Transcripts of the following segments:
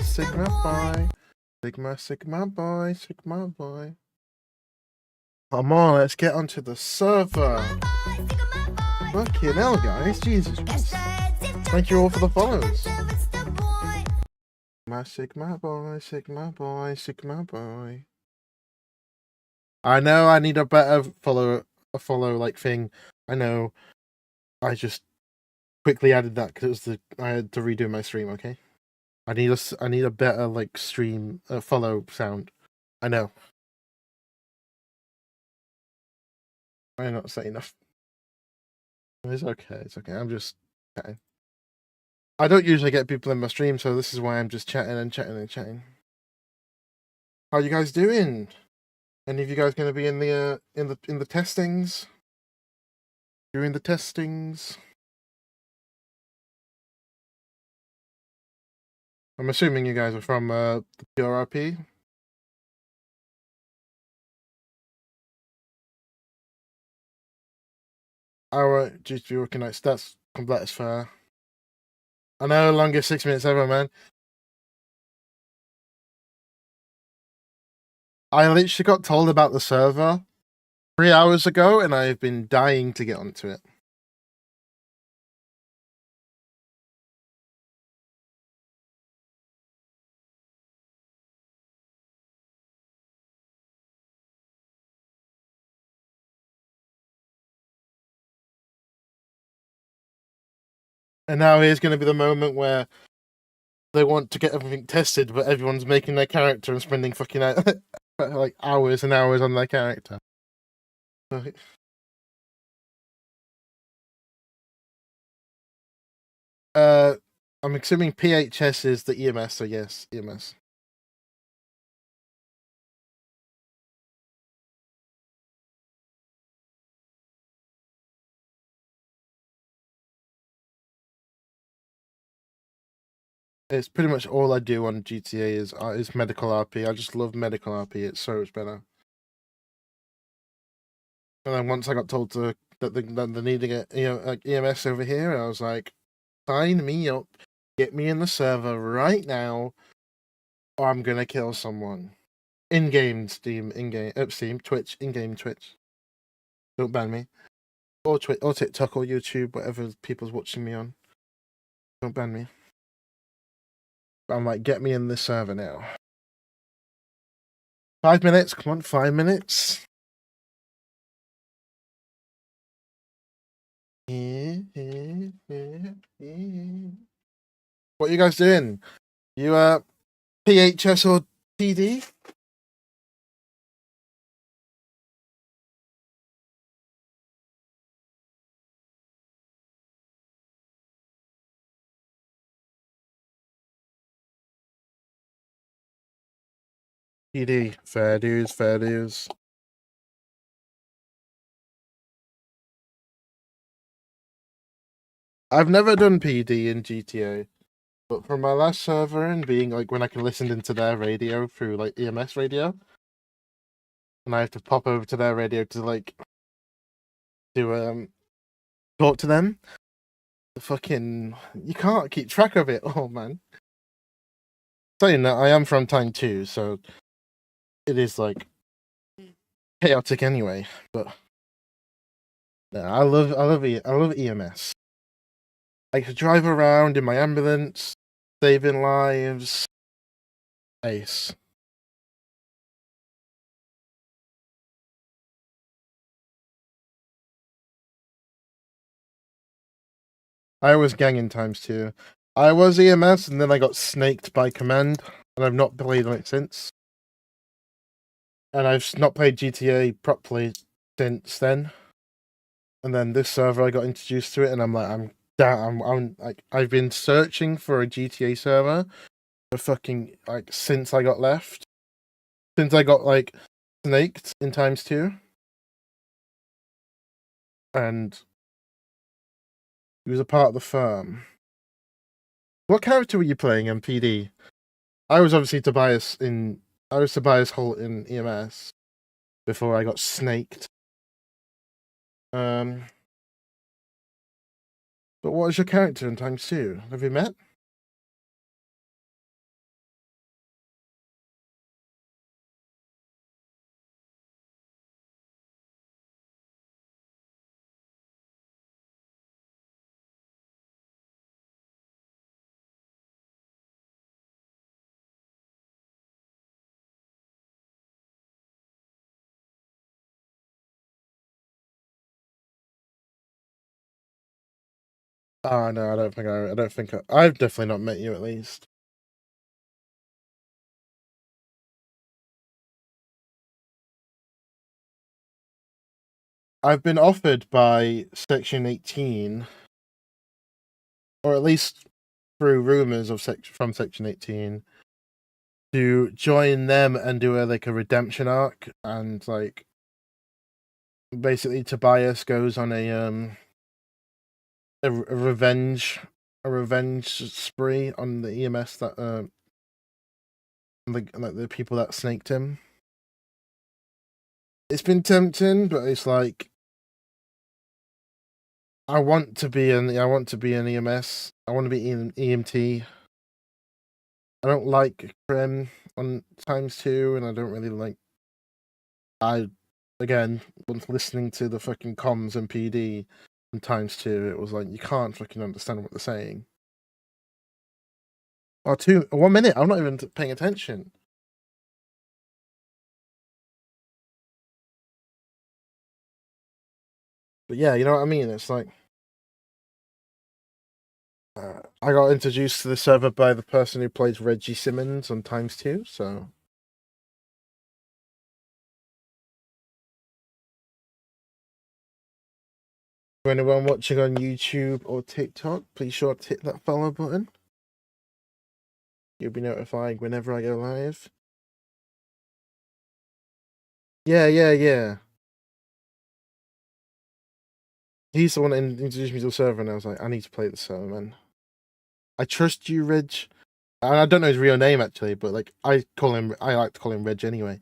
Sigma boy. Sigma boy, Sigma boy. Come on, let's get onto the server. Fucking hell, guys. Jesus Christ. Thank you all for the follows. Sigma boy, Sigma boy, Sigma boy. I know I need a better follow like thing. I know. I just quickly added that because I had to redo my stream. Okay, I need a better like stream follow sound. I know. I'm not saying enough. It's okay. It's okay. I'm just chatting. I don't usually get people in my stream, so this is why I'm just chatting and chatting and chatting. How you guys doing? Any of you guys going to be in the testings? During the testings? I'm assuming you guys are from the PureRP. Alright, GG working nights. That's fair. I know, longest 6 minutes ever, man. I literally got told about the server 3 hours ago, and I've been dying to get onto it. And now here's going to be the moment where they want to get everything tested, but everyone's making their character and spending fucking like hours and hours on their character. I'm assuming PHS is the EMS, so yes, EMS. It's pretty much all I do on GTA is medical RP. I just love medical RP. It's so much better. And then once I got told that they need to get like EMS over here, I was like, sign me up, get me in the server right now, or I'm gonna kill someone. In-game Steam, Steam, Twitch, in-game Twitch. Don't ban me. Or Twitch, or TikTok, or YouTube, whatever people's watching me on. Don't ban me. I'm like, get me in this server now. 5 minutes, come on, 5 minutes. What are you guys doing? You PHS or TD? TD. Fair dues, fair dues. I've never done PD in GTA, but from my last server and being like when I can listen into their radio through like EMS radio, and I have to pop over to their radio to like talk to them. Fucking, you can't keep track of it. Oh man. Saying that, I am from Time 2, so it is like chaotic anyway. But no, I love EMS. I could drive around in my ambulance, saving lives. Ace. I was gang in Times 2. I was EMS, and then I got snaked by Command, and I've not played on it since. And I've not played GTA properly since then. And then this server, I got introduced to it, and I'm like, I'm like, I've been searching for a GTA server for fucking like since I got left, since I got like snaked in Times 2, and he was a part of the firm. What character were you playing in PD? I was obviously Tobias Holdt in EMS before I got snaked. But what was your character in Times 2? Have you met? Oh no, I don't think I've definitely not met you at least. I've been offered by Section 18, or at least through rumors of from Section 18, to join them and do like a redemption arc, and like basically Tobias goes on a revenge spree on the EMS that like the people that snaked him. It's been tempting, but it's like I want to be an EMS. I want to be an EMT. I don't like Creme on Times 2, and I don't really like. I again was listening to the fucking comms and PD on Times 2. It was like you can't fucking understand what they're saying. Oh, 1 minute. I'm not even paying attention. But yeah, you know what I mean. It's like I got introduced to the server by the person who plays Reggie Simmons on Times2, so. For anyone watching on YouTube or TikTok, please sure to hit that follow button. You'll be notified whenever I go live. Yeah. He's the one that introduced me to the server, and I was like, I need to play the server, man. I trust you, Reg. And I don't know his real name actually, but like I like to call him Reg anyway.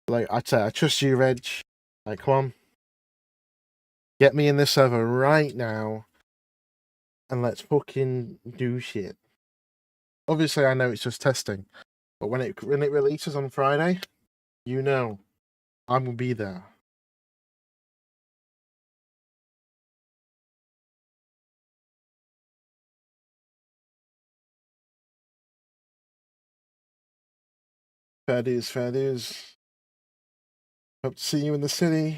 Like I'd say, I trust you, Reg. Like, come on, get me in this server right now, and let's fucking do shit. Obviously, I know it's just testing, but when it releases on Friday, you know, I will be there. Fair dues, fair dues. Hope to see you in the city.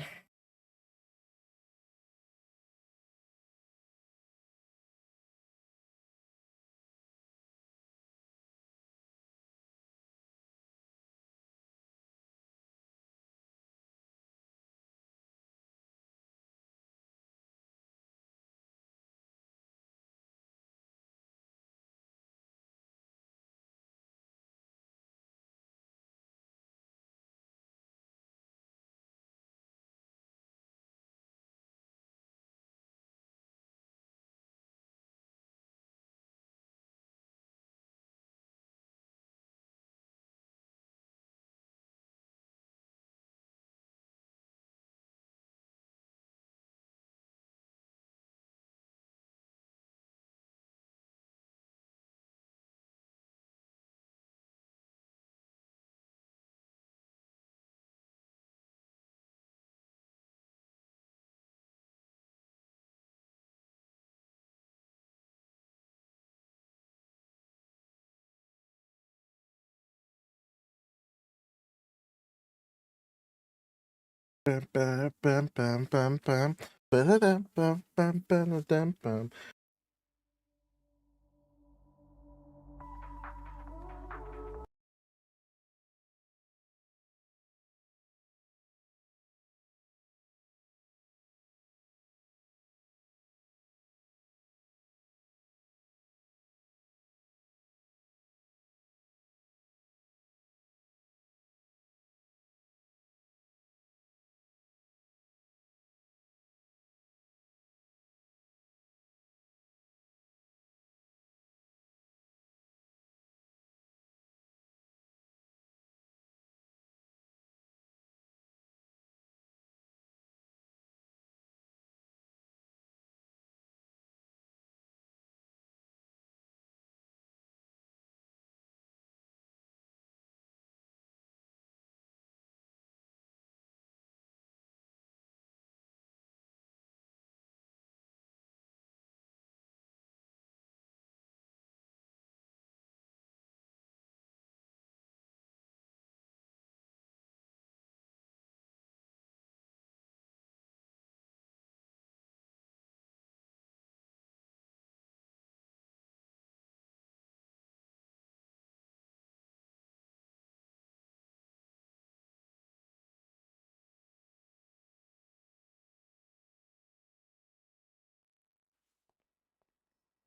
Bam, bam, bam, bam, bam, bam. Ba-da-dam, bam, bam, ba-da-dam, bam.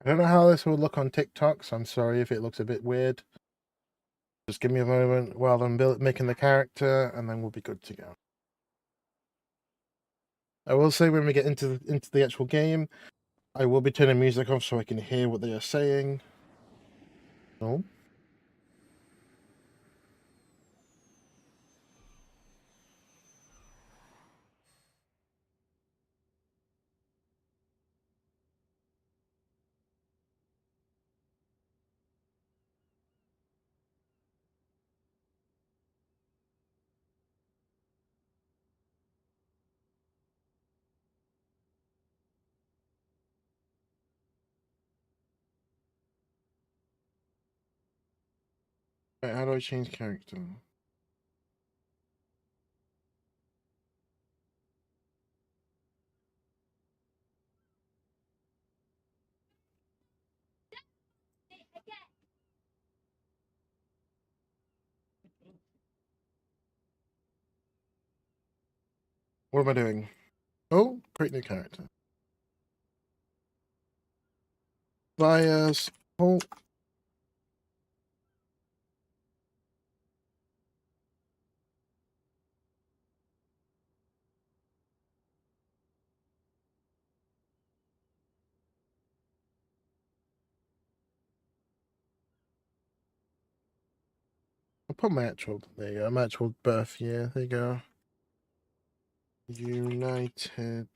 I don't know how this will look on TikTok, so I'm sorry if it looks a bit weird. Just give me a moment while I'm making the character, and then we'll be good to go. I will say when we get into the actual game, I will be turning music off so I can hear what they are saying. Oh. Right, how do I change character? What am I doing? Oh, create new character. Tobias, Holdt. I'll put my actual, there you go, my actual birth year. There you go. United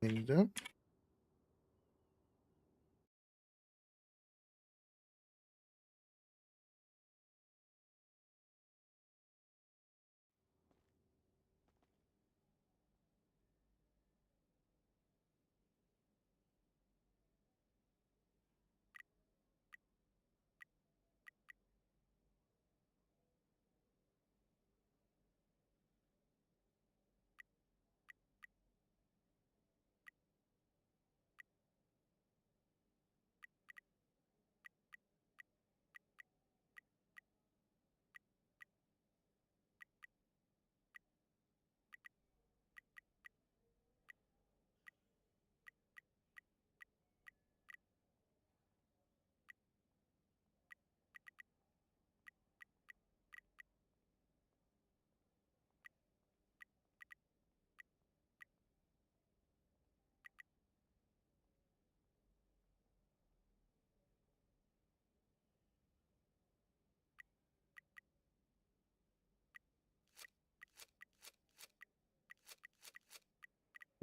Kingdom.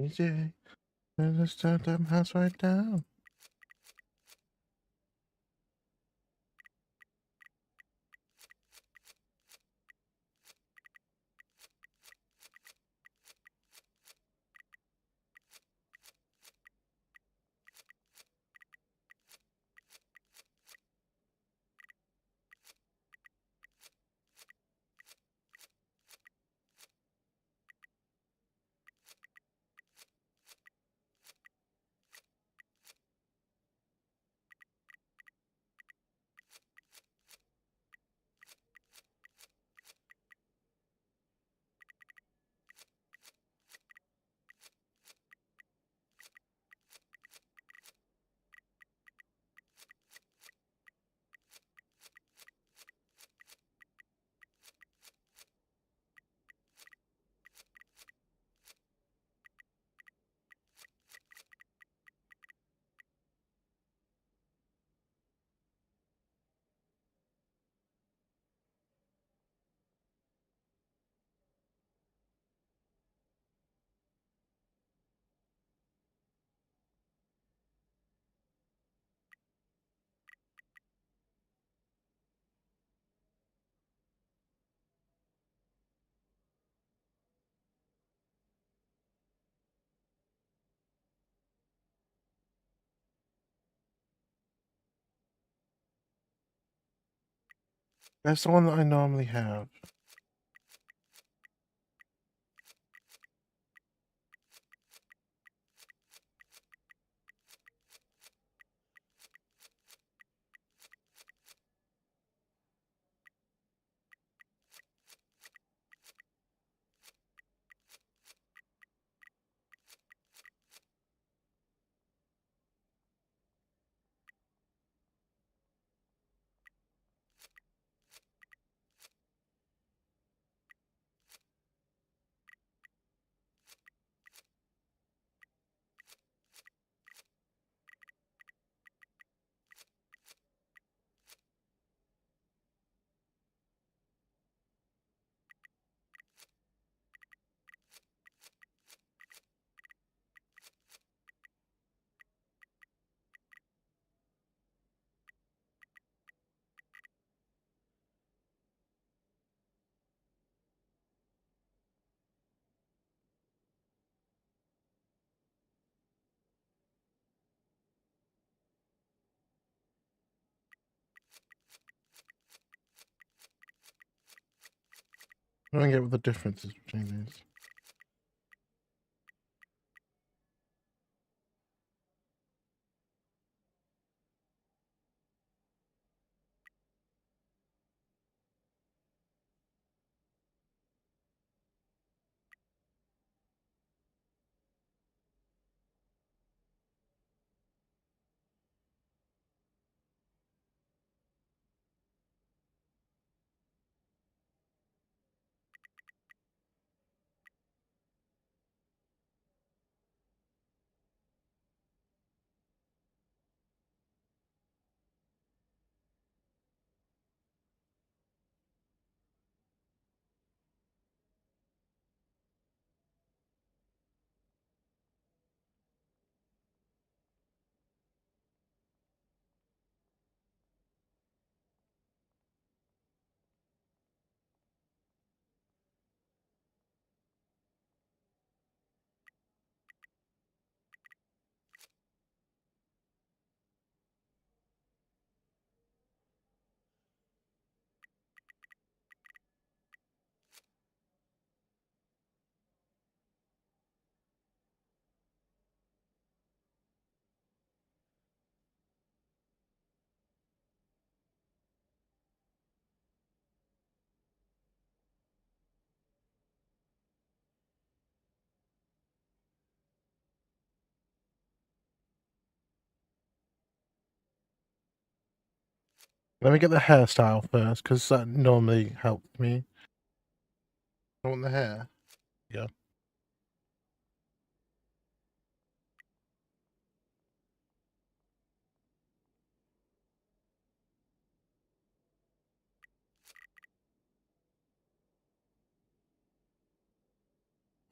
Easy. Let's start that house right down. That's the one that I normally have. I don't get what the difference is between these. Let me get the hairstyle first, because that normally helps me. I want the hair. Yeah. I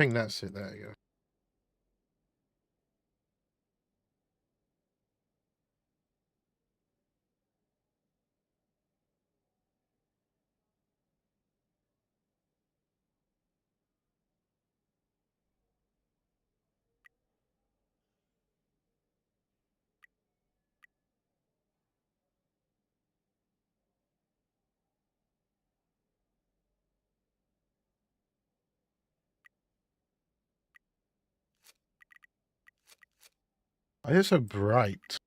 think that's it. There you go. Why is it so bright?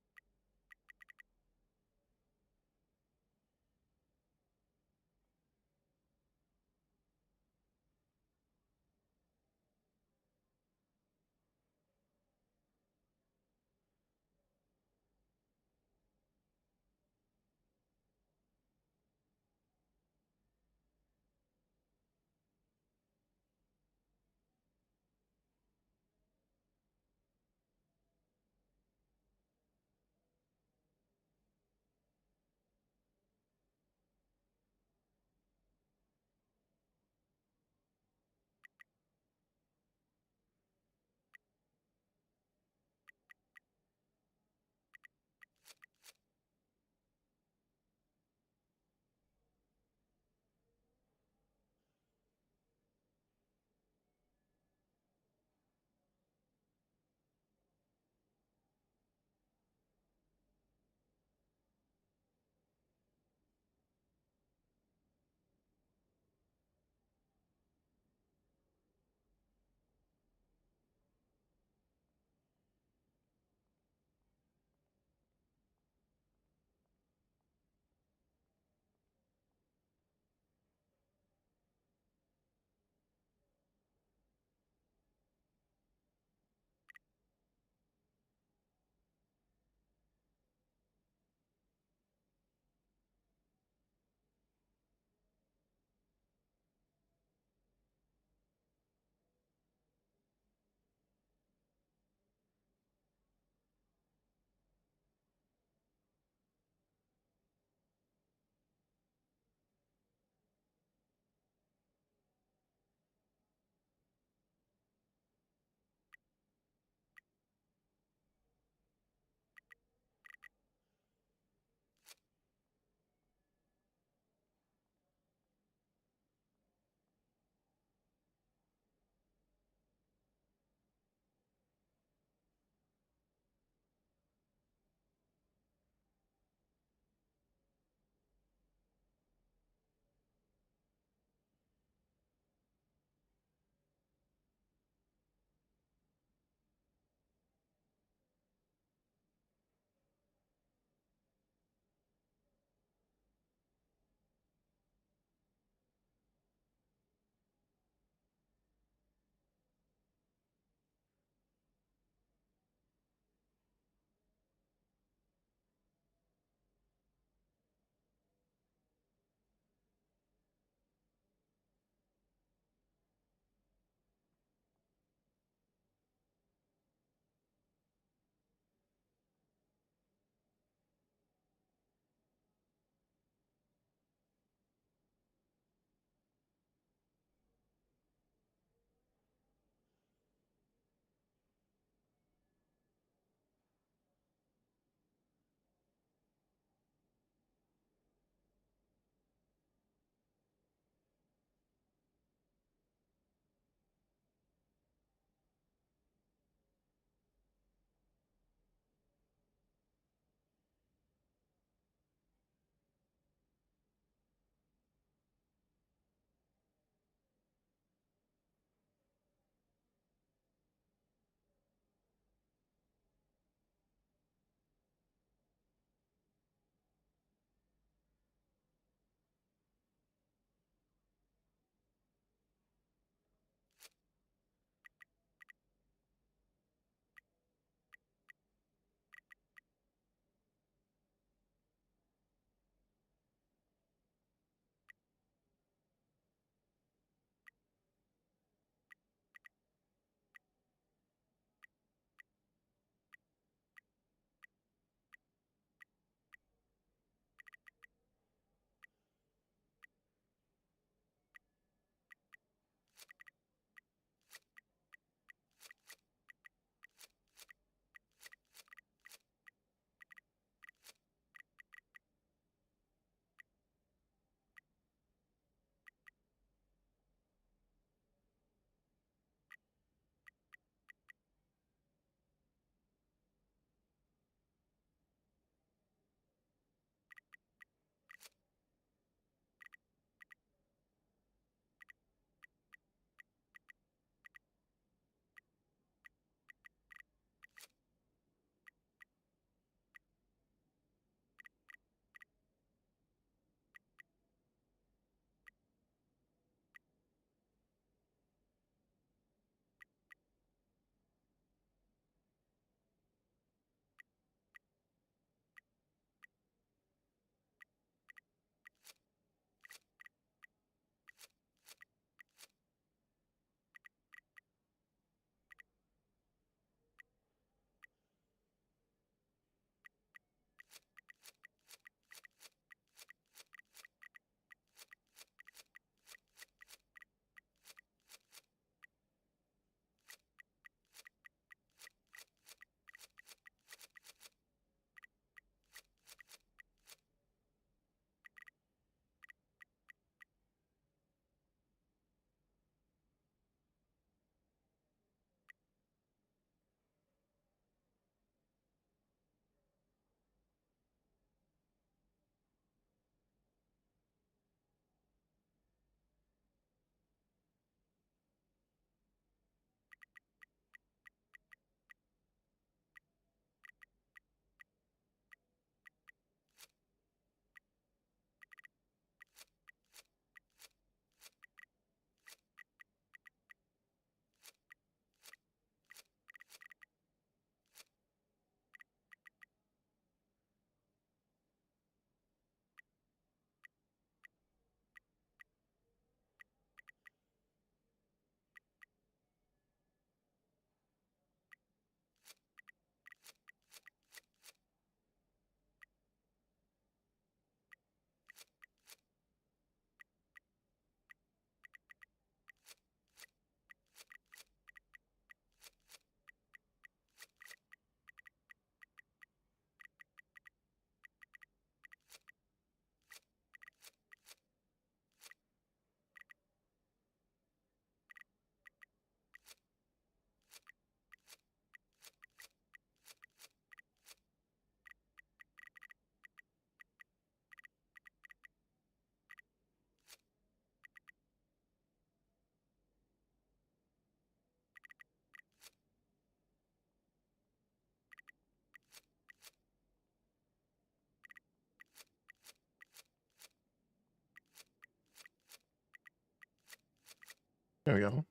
There we go.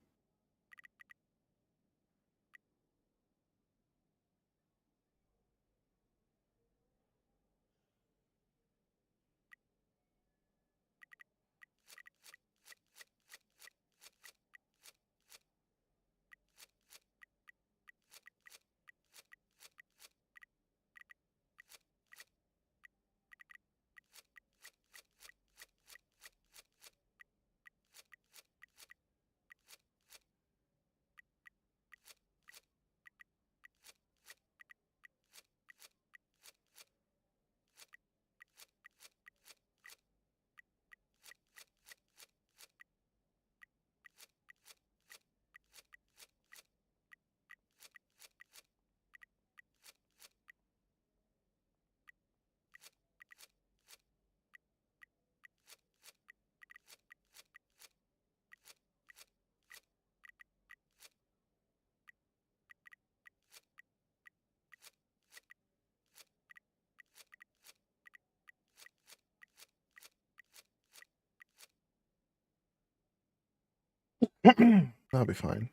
That'll be fine.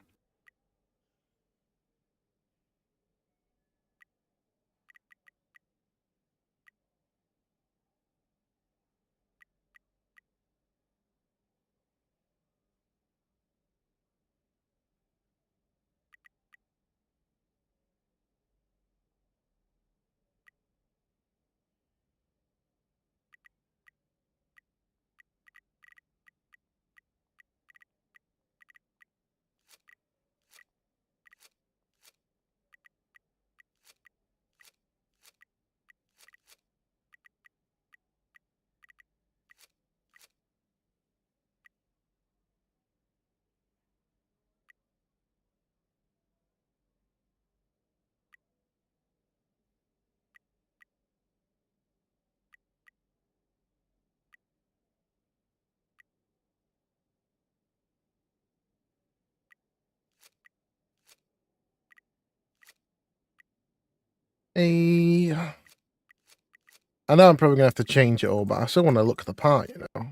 I know I'm probably gonna have to change it all, but I still want to look the part, you know.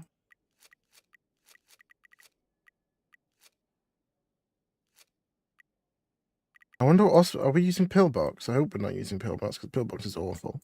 I wonder what else, are we using Pillbox? I hope we're not using Pillbox because Pillbox is awful.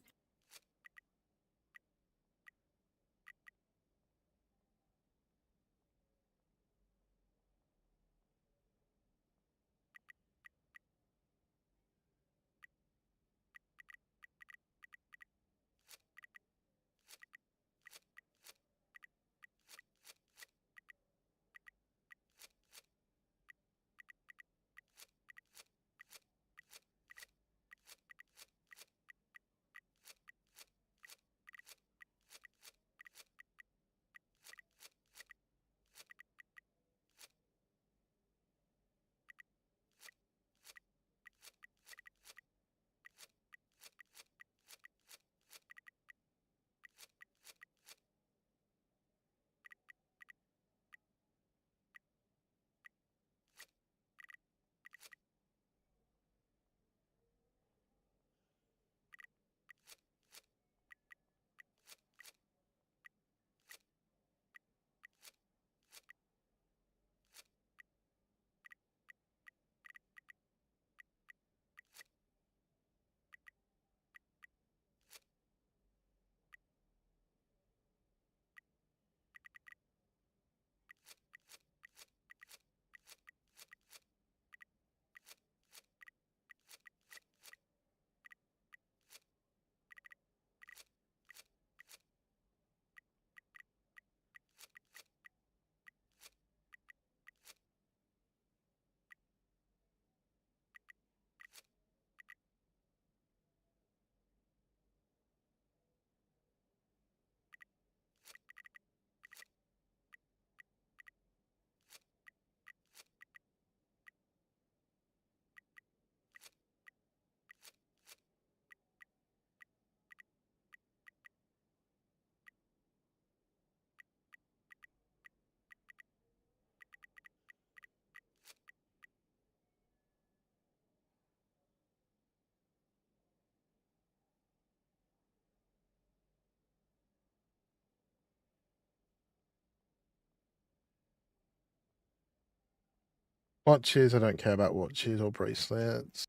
Watches, I don't care about watches or bracelets.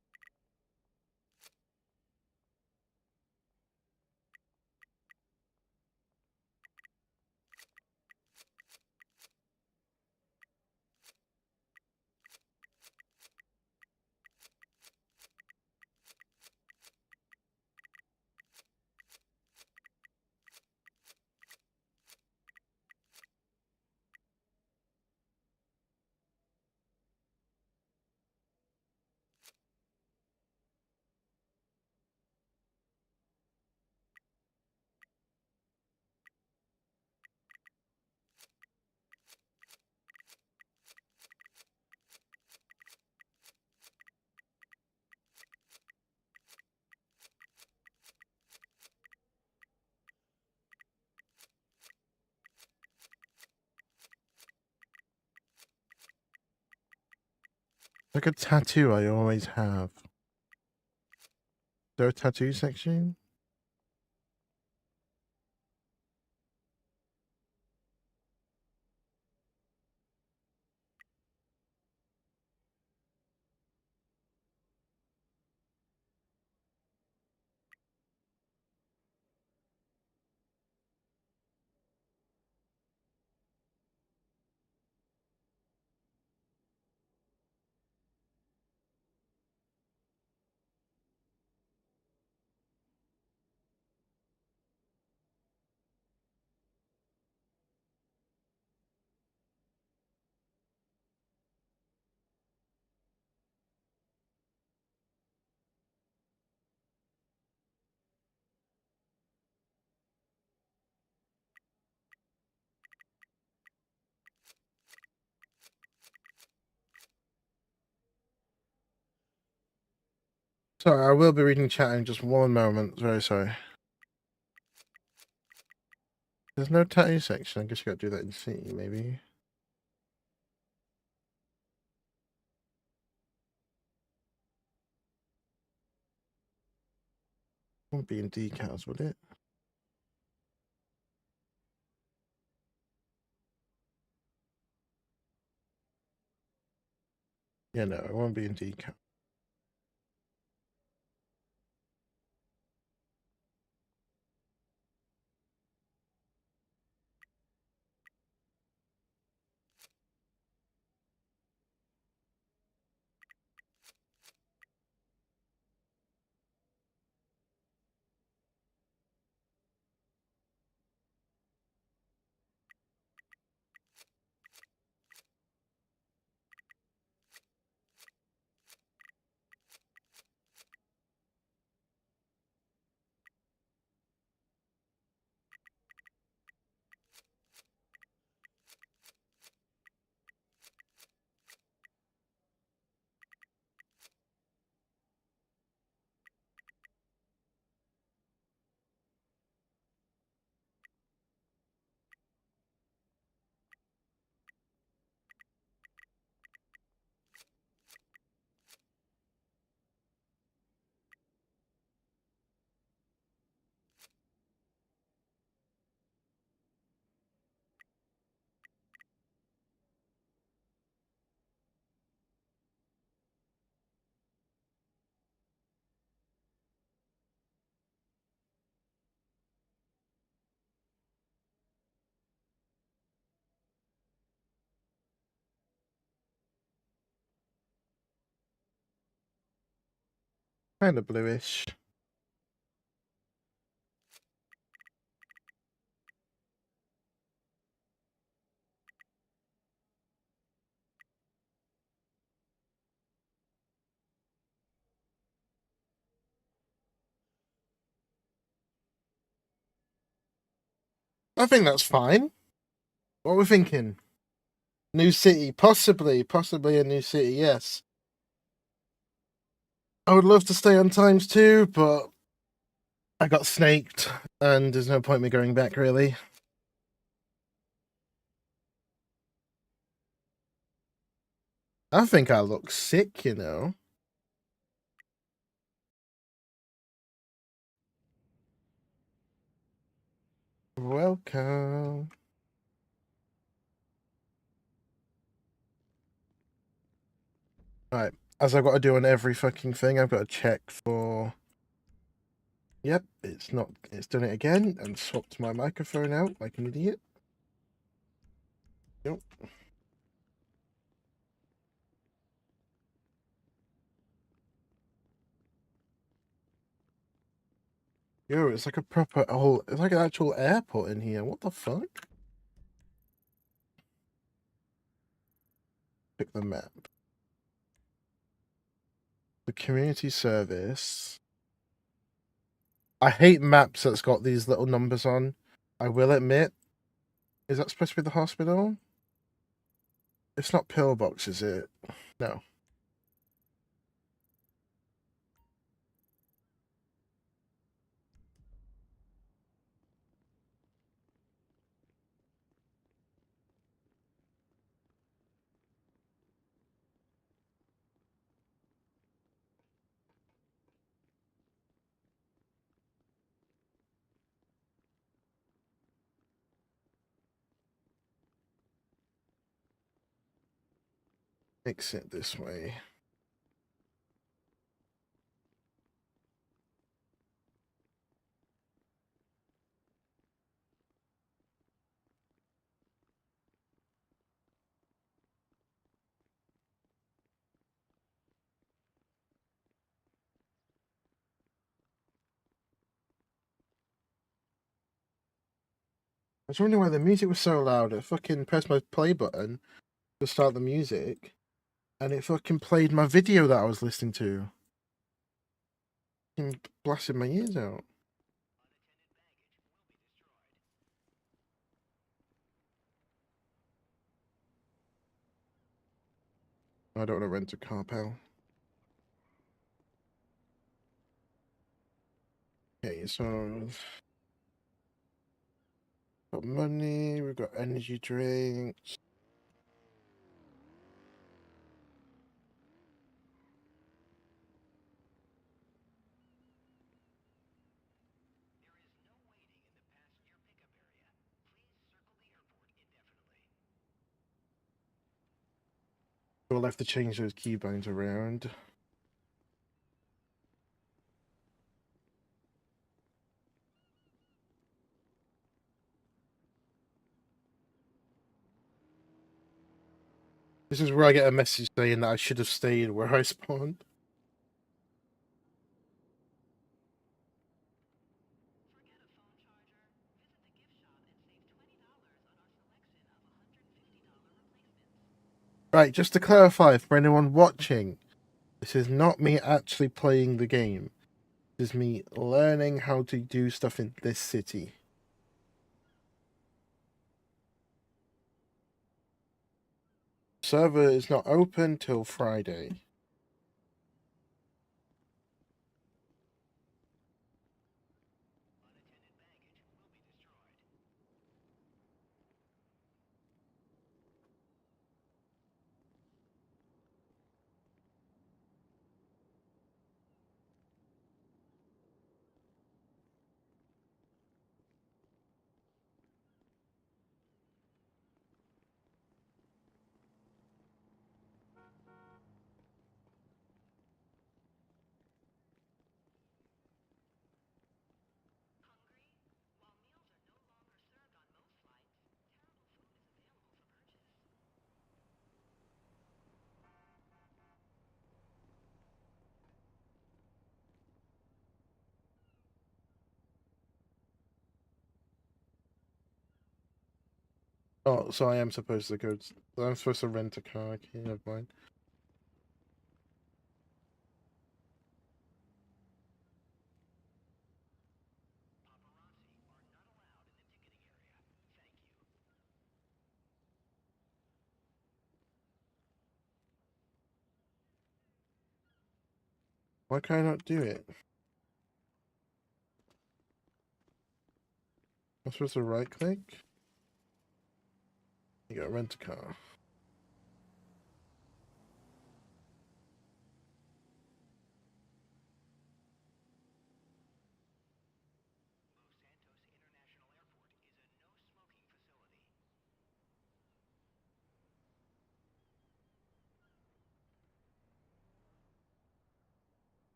Like a tattoo I always have. Is there a tattoo section? Sorry, I will be reading chat in just one moment. Very sorry. There's no tattoo section. I guess you gotta do that in C, maybe. Won't be in decals, would it? Yeah, no, it won't be in decal. Kind of bluish. I think that's fine. What are we thinking? New city, possibly a new city, yes. I would love to stay on times too, but I got snaked, and there's no point me going back, really. I think I look sick, you know. Welcome. Right, as I've got to do on every fucking thing, I've got to check for... Yep, it's not... It's done it again, and swapped my microphone out like an idiot. Yep. Yo, it's like a proper whole... It's like an actual airport in here. What the fuck? Pick the map. The community service. I hate maps that's got these little numbers on. I will admit. Is that supposed to be the hospital? It's not pillbox, is it? No. Fix it this way. I was wondering why the music was so loud. I fucking pressed my play button to start the music, and it fucking played my video that I was listening to. Fucking blasted my ears out. I don't want to rent a car, pal. Okay, so... Got money, we've got energy drinks. We'll have to change those keybinds around. This is where I get a message saying that I should have stayed where I spawned. Right, just to clarify for anyone watching, this is not me actually playing the game. This is me learning how to do stuff in this city. Server is not open till Friday. Oh, so I am supposed to go. I'm supposed to rent a car. Okay, never mind. Why can I not do it? I'm supposed to right click? You gotta rent a car.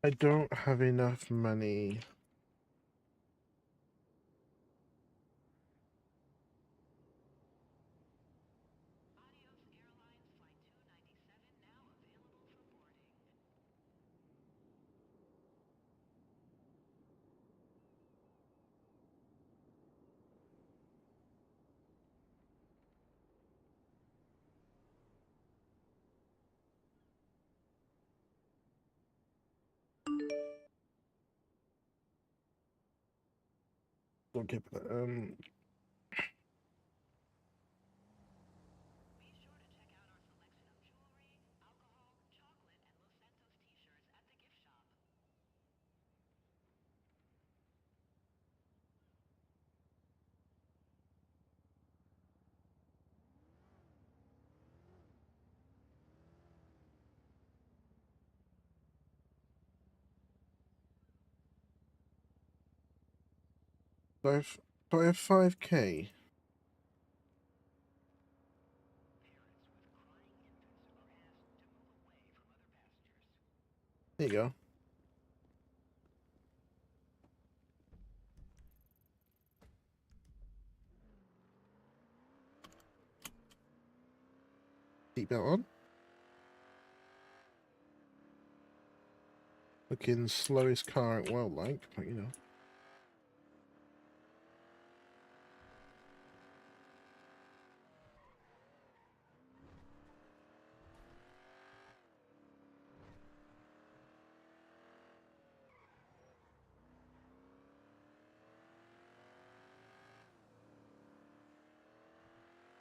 I don't have enough money. Okay, but do I have 5k? There you go. Seatbelt on. Looking slowest car at well like, but you know.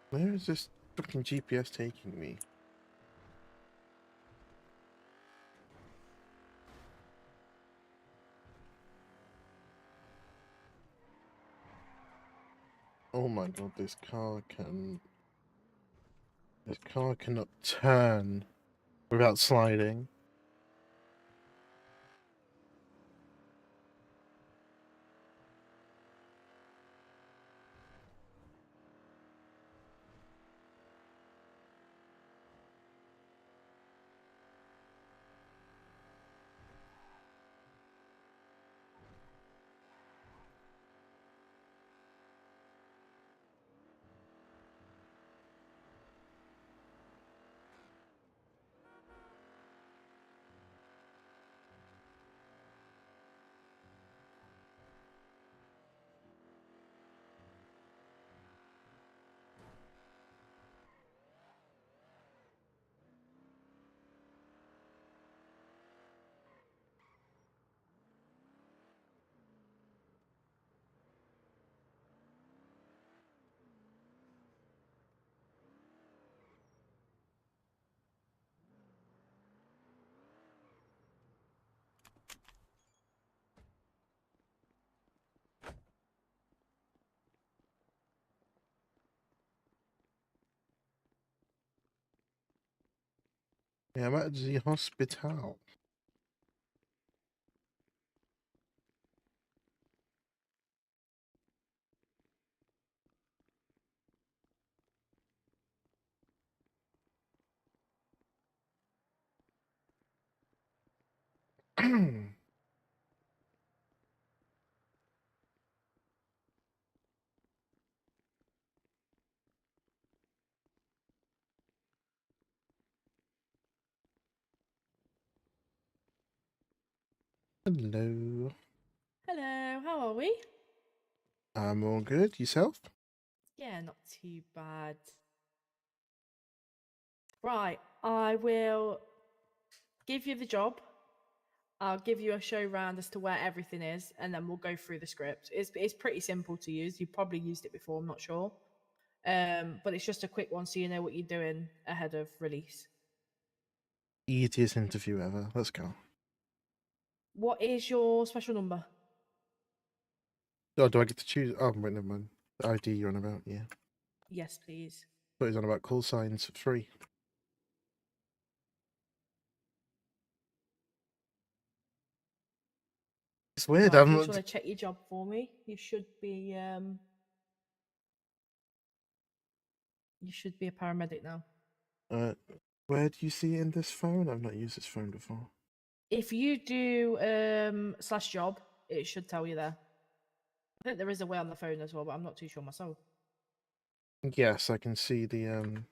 Where is this fucking GPS taking me? Oh my god, this car cannot turn without sliding. Yeah, I'm at the hospital. Hello. Hello, how are we? I'm all good. Yourself? Yeah, not too bad. Right, I will give you the job. I'll give you a show round as to where everything is, and then we'll go through the script. It's pretty simple to use. You've probably used it before, I'm not sure. But it's just a quick one so you know what you're doing ahead of release. Easiest interview ever. Let's go. What is your special number? Oh, do I get to choose? Oh, wait, never mind. The ID you're on about, yeah. Yes, please. Thought he's on about call signs free. It's weird. Right, if I'm you just not. want to check your job for me, you should be a paramedic now. Where do you see it in this phone? I've not used this phone before. If you do slash job, it should tell you there. I think there is a way on the phone as well, but I'm not too sure myself. Yes, I can see the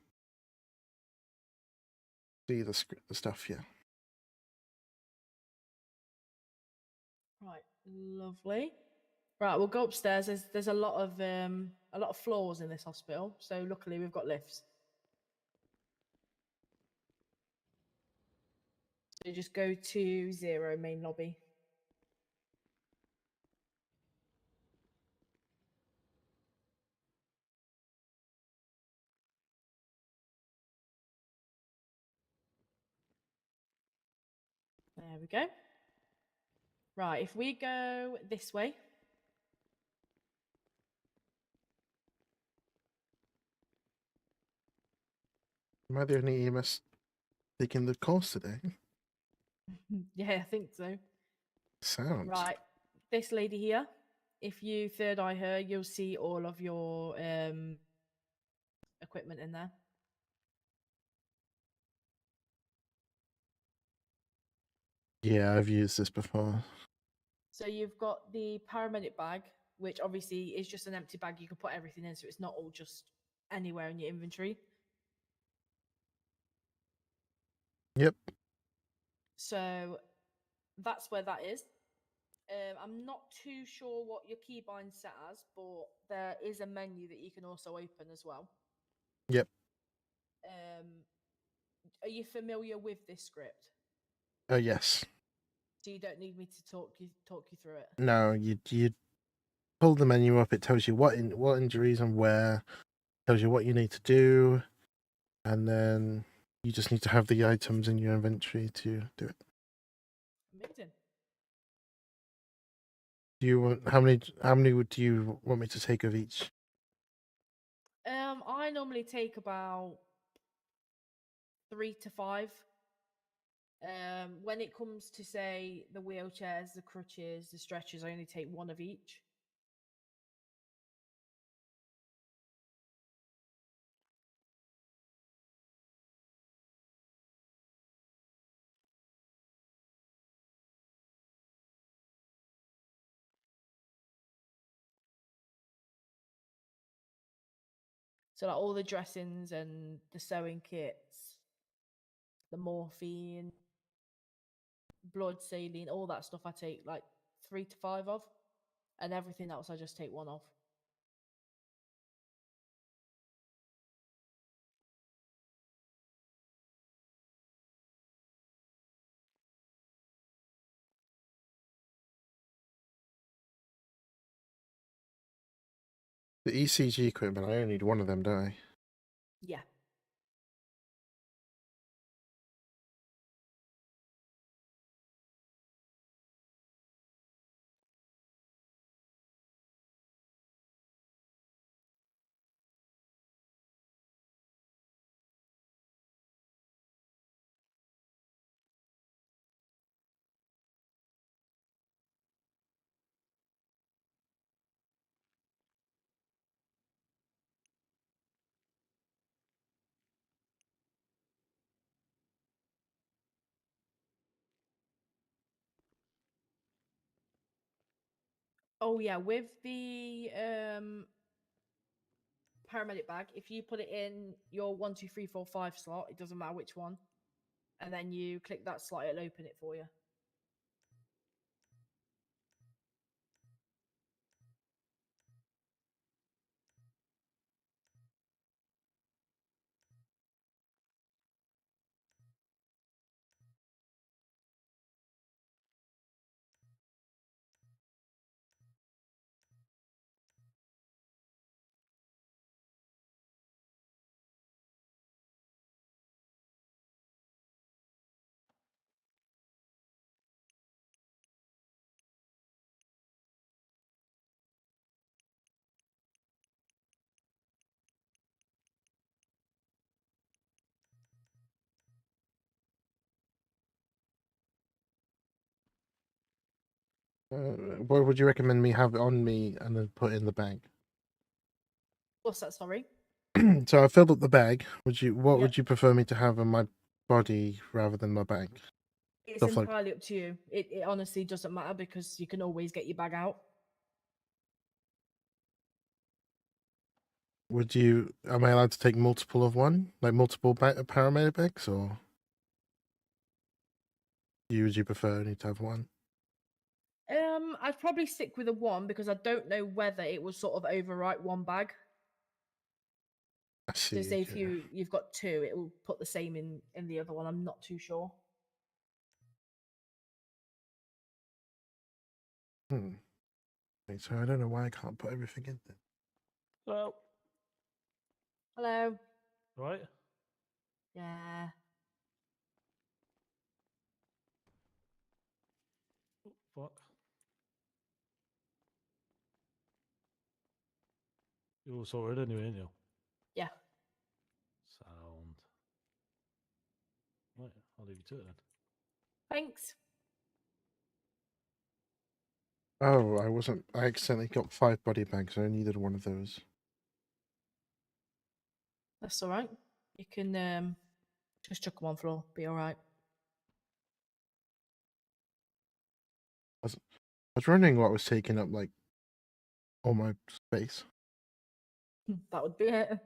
script, the stuff. Yeah. Right, lovely. Right, we'll go upstairs. There's a lot of floors in this hospital, so luckily we've got lifts. So you just go to 0 main lobby. There we go. Right, if we go this way. Am I the only EMS taking the course today? Yeah, I think so. Sounds. Right, this lady here. If you third eye her, you'll see all of your equipment in there. Yeah, I've used this before. So you've got the paramedic bag, which obviously is just an empty bag you can put everything in, so it's not all just anywhere in your inventory. Yep. So that's where that is. I'm not too sure what your keybind's set as, but there is a menu that you can also open as well. Yep. Are you familiar with this script? Oh yes. So you don't need me to talk you through it. No, you pull the menu up. It tells you what injuries and where. Tells you what you need to do, and then you just need to have the items in your inventory to do it. Amazing. Do you want how many would you want me to take of each? I normally take about 3 to 5. When it comes to say the wheelchairs, the crutches, the stretchers, I only take 1 of each. So like all the dressings and the sewing kits, the morphine, blood saline, all that stuff I take like 3 to 5 of, and everything else I just take 1 of. The ECG equipment. I only need one of them, don't I? Yeah. Oh yeah, with the paramedic bag, if you put it in your 1, 2, 3, 4, 5 slot, it doesn't matter which one, and then you click that slot, it'll open it for you. What would you recommend me have on me and then put in the bag? What's that? Sorry. So I filled up the bag. What Yep. would you prefer me to have on my body rather than my bag? It's Stuff like, entirely up to you. It honestly doesn't matter because you can always get your bag out. am I allowed to take multiple of one? Like multiple paramedic bags, or would you prefer only to have one? I'd probably stick with a one because I don't know whether it will sort of overwrite one bag. I So see. say if Okay. you've got two, it will put the same in the other one. I'm not too sure. Wait, so I don't know why I can't put everything in there. Well, Hello. right. Yeah. Fuck. You're all sorted anyway, ain't you? Yeah. Sound. Right, I'll leave you to it then. Thanks. Oh, I accidentally got 5 body bags. I needed one of those. That's all right. You can just chuck them on floor. Be all right. I was wondering what was taking up like all my space. That would be it.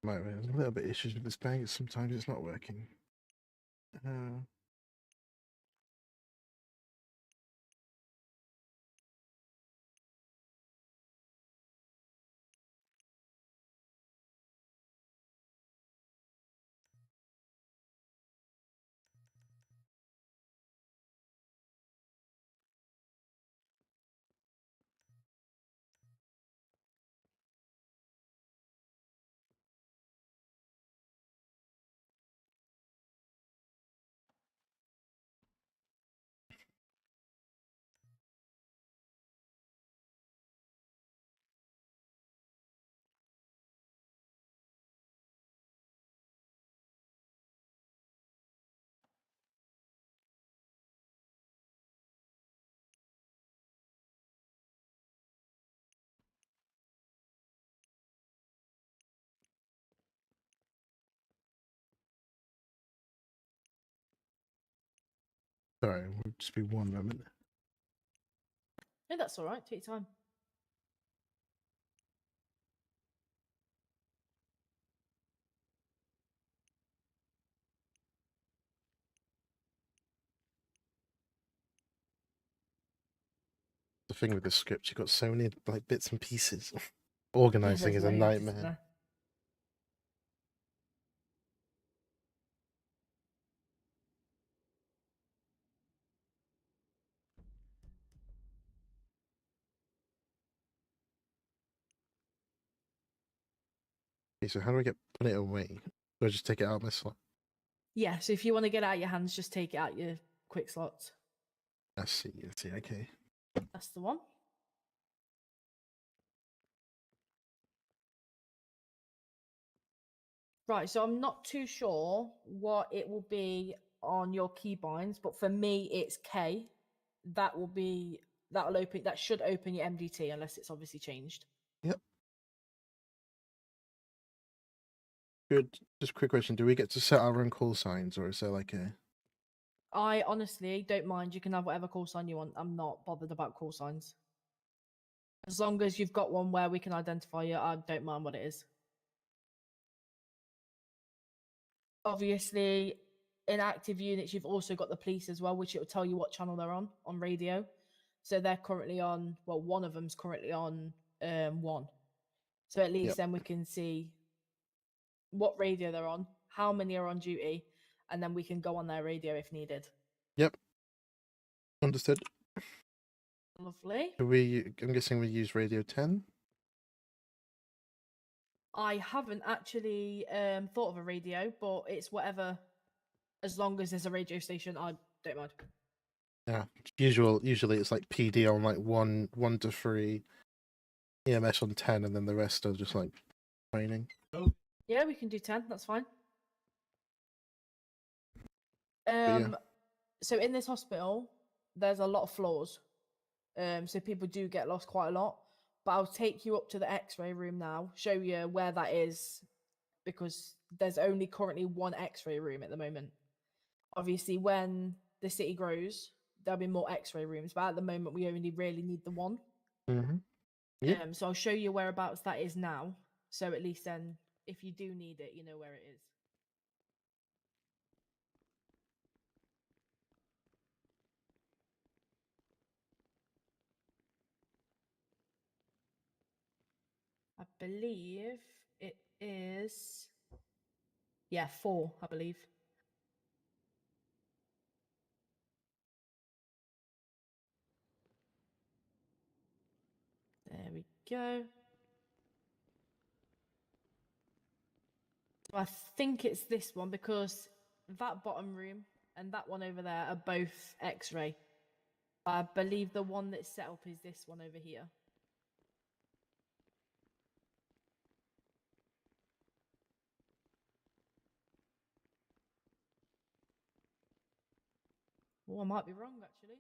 Might be a little bit issues with this bag. Sometimes it's not working. Sorry, we'll just be one moment. No, that's all right. Take your time. The thing with the script, you've got so many like bits and pieces. Yeah, Organizing there's is a loads, isn't nightmare. there? Okay, so how do I put it away? Do I just take it out of my slot? Yeah. So if you want to get out your hands, just take it out your quick slots. I see. Okay. That's the one. Right, so I'm not too sure what it will be on your keybinds, but for me it's K. That'll open, that should open your MDT unless it's obviously changed. Yep. Good. Just a quick question: do we get to set our own call signs, or is there like a? I honestly don't mind. You can have whatever call sign you want. I'm not bothered about call signs. As long as you've got one where we can identify you, I don't mind what it is. Obviously, in active units, you've also got the police as well, which it will tell you what channel they're on radio. So they're currently on, well, one of them's currently on 1. So at least Yep. then we can see what radio they're on, how many are on duty, and then we can go on their radio if needed. Yep. Understood. Lovely. I'm guessing we use radio 10. I haven't actually thought of a radio, but it's whatever As long as there's a radio station, I don't mind. Yeah. Usually it's like PD on like 1 to 3, EMS on 10, and then the rest are just like training. Yeah, we can do 10. That's fine. yeah. So in this hospital, there's a lot of floors. So people do get lost quite a lot. But I'll take you up to the X-ray room now, show you where that is, because there's only currently one X-ray room at the moment. Obviously, when the city grows, there'll be more X-ray rooms, but at the moment, we only really need the one. Mm-hmm. Yeah. So I'll show you whereabouts that is now. So at least then, if you do need it, you know where it is. I believe it is. Yeah, 4, I believe. There we go. So I think it's this one because that bottom room and that one over there are both X-ray. I believe the one that's set up is this one over here. Oh, I might be wrong actually.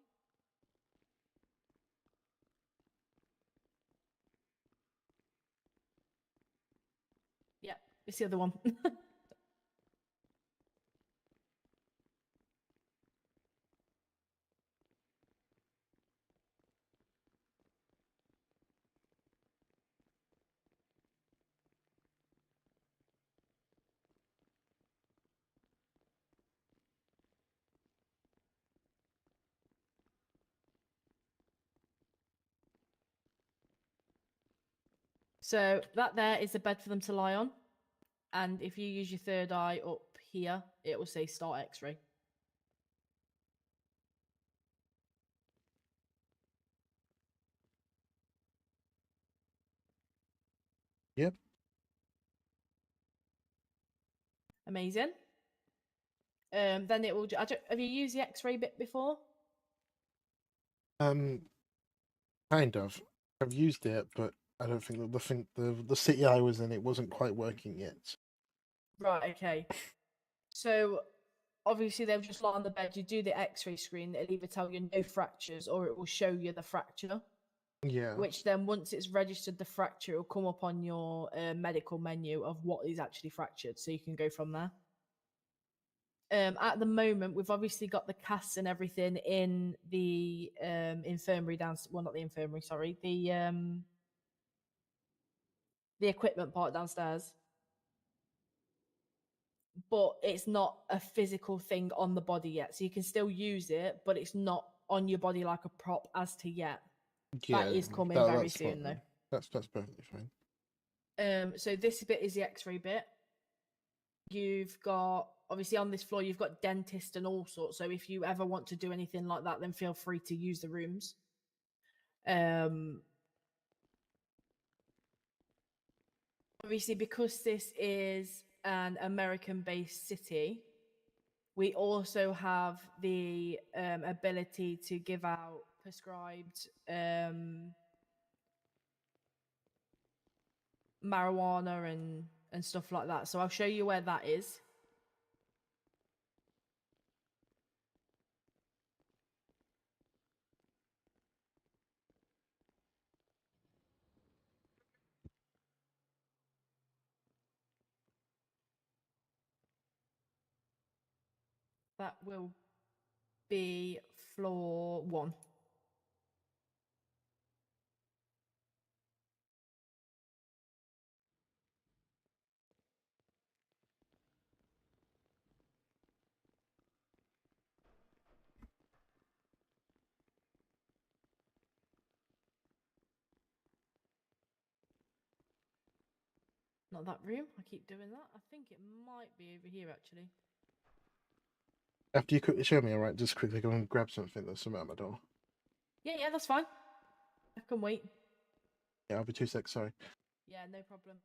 Yeah, it's the other one. So that there is a bed for them to lie on. And if you use your third eye up here, it will say start X-ray. Yep. Amazing. Then it will. Have you used the X-ray bit before? Kind of. I've used it, but I don't think the city I was in, it wasn't quite working yet. Right. Okay. So obviously they'll just lie on the bed. You do the X-ray screen. It'll either tell you no fractures or it will show you the fracture. Yeah. Which then, once it's registered the fracture, it will come up on your medical menu of what is actually fractured, so you can go from there. At the moment, we've obviously got the casts and everything in the infirmary downstairs. Well, not the infirmary, sorry. The equipment part downstairs. But it's not a physical thing on the body yet. So you can still use it, but it's not on your body like a prop as to yet. Yeah, That is coming very soon, though. That's perfectly fine. So this bit is the X-ray bit. You've got, obviously on this floor, you've got dentist and all sorts. So if you ever want to do anything like that, then feel free to use the rooms. Obviously, because this is an American-based city, we also have the ability to give out prescribed marijuana and stuff like that. So I'll show you where that is. That will be floor 1. Not that room. I keep doing that. I think it might be over here, actually. After you quickly show me, alright, just quickly go and grab something. There's something at my door. Yeah, that's fine. I can wait. Yeah, I'll be 2 seconds, sorry. Yeah, no problem.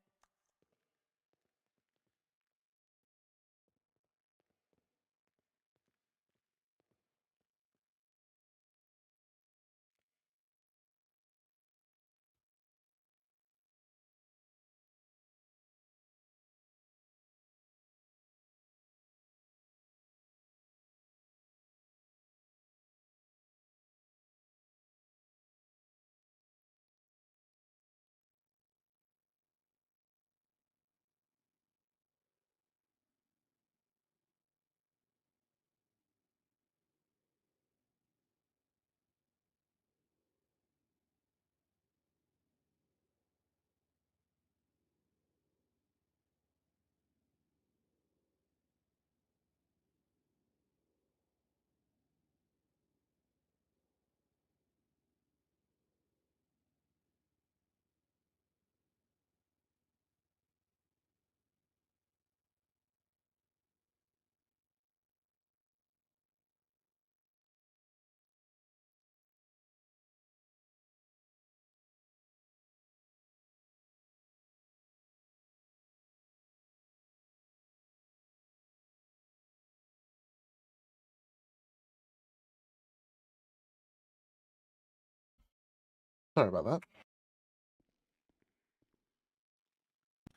Sorry about that.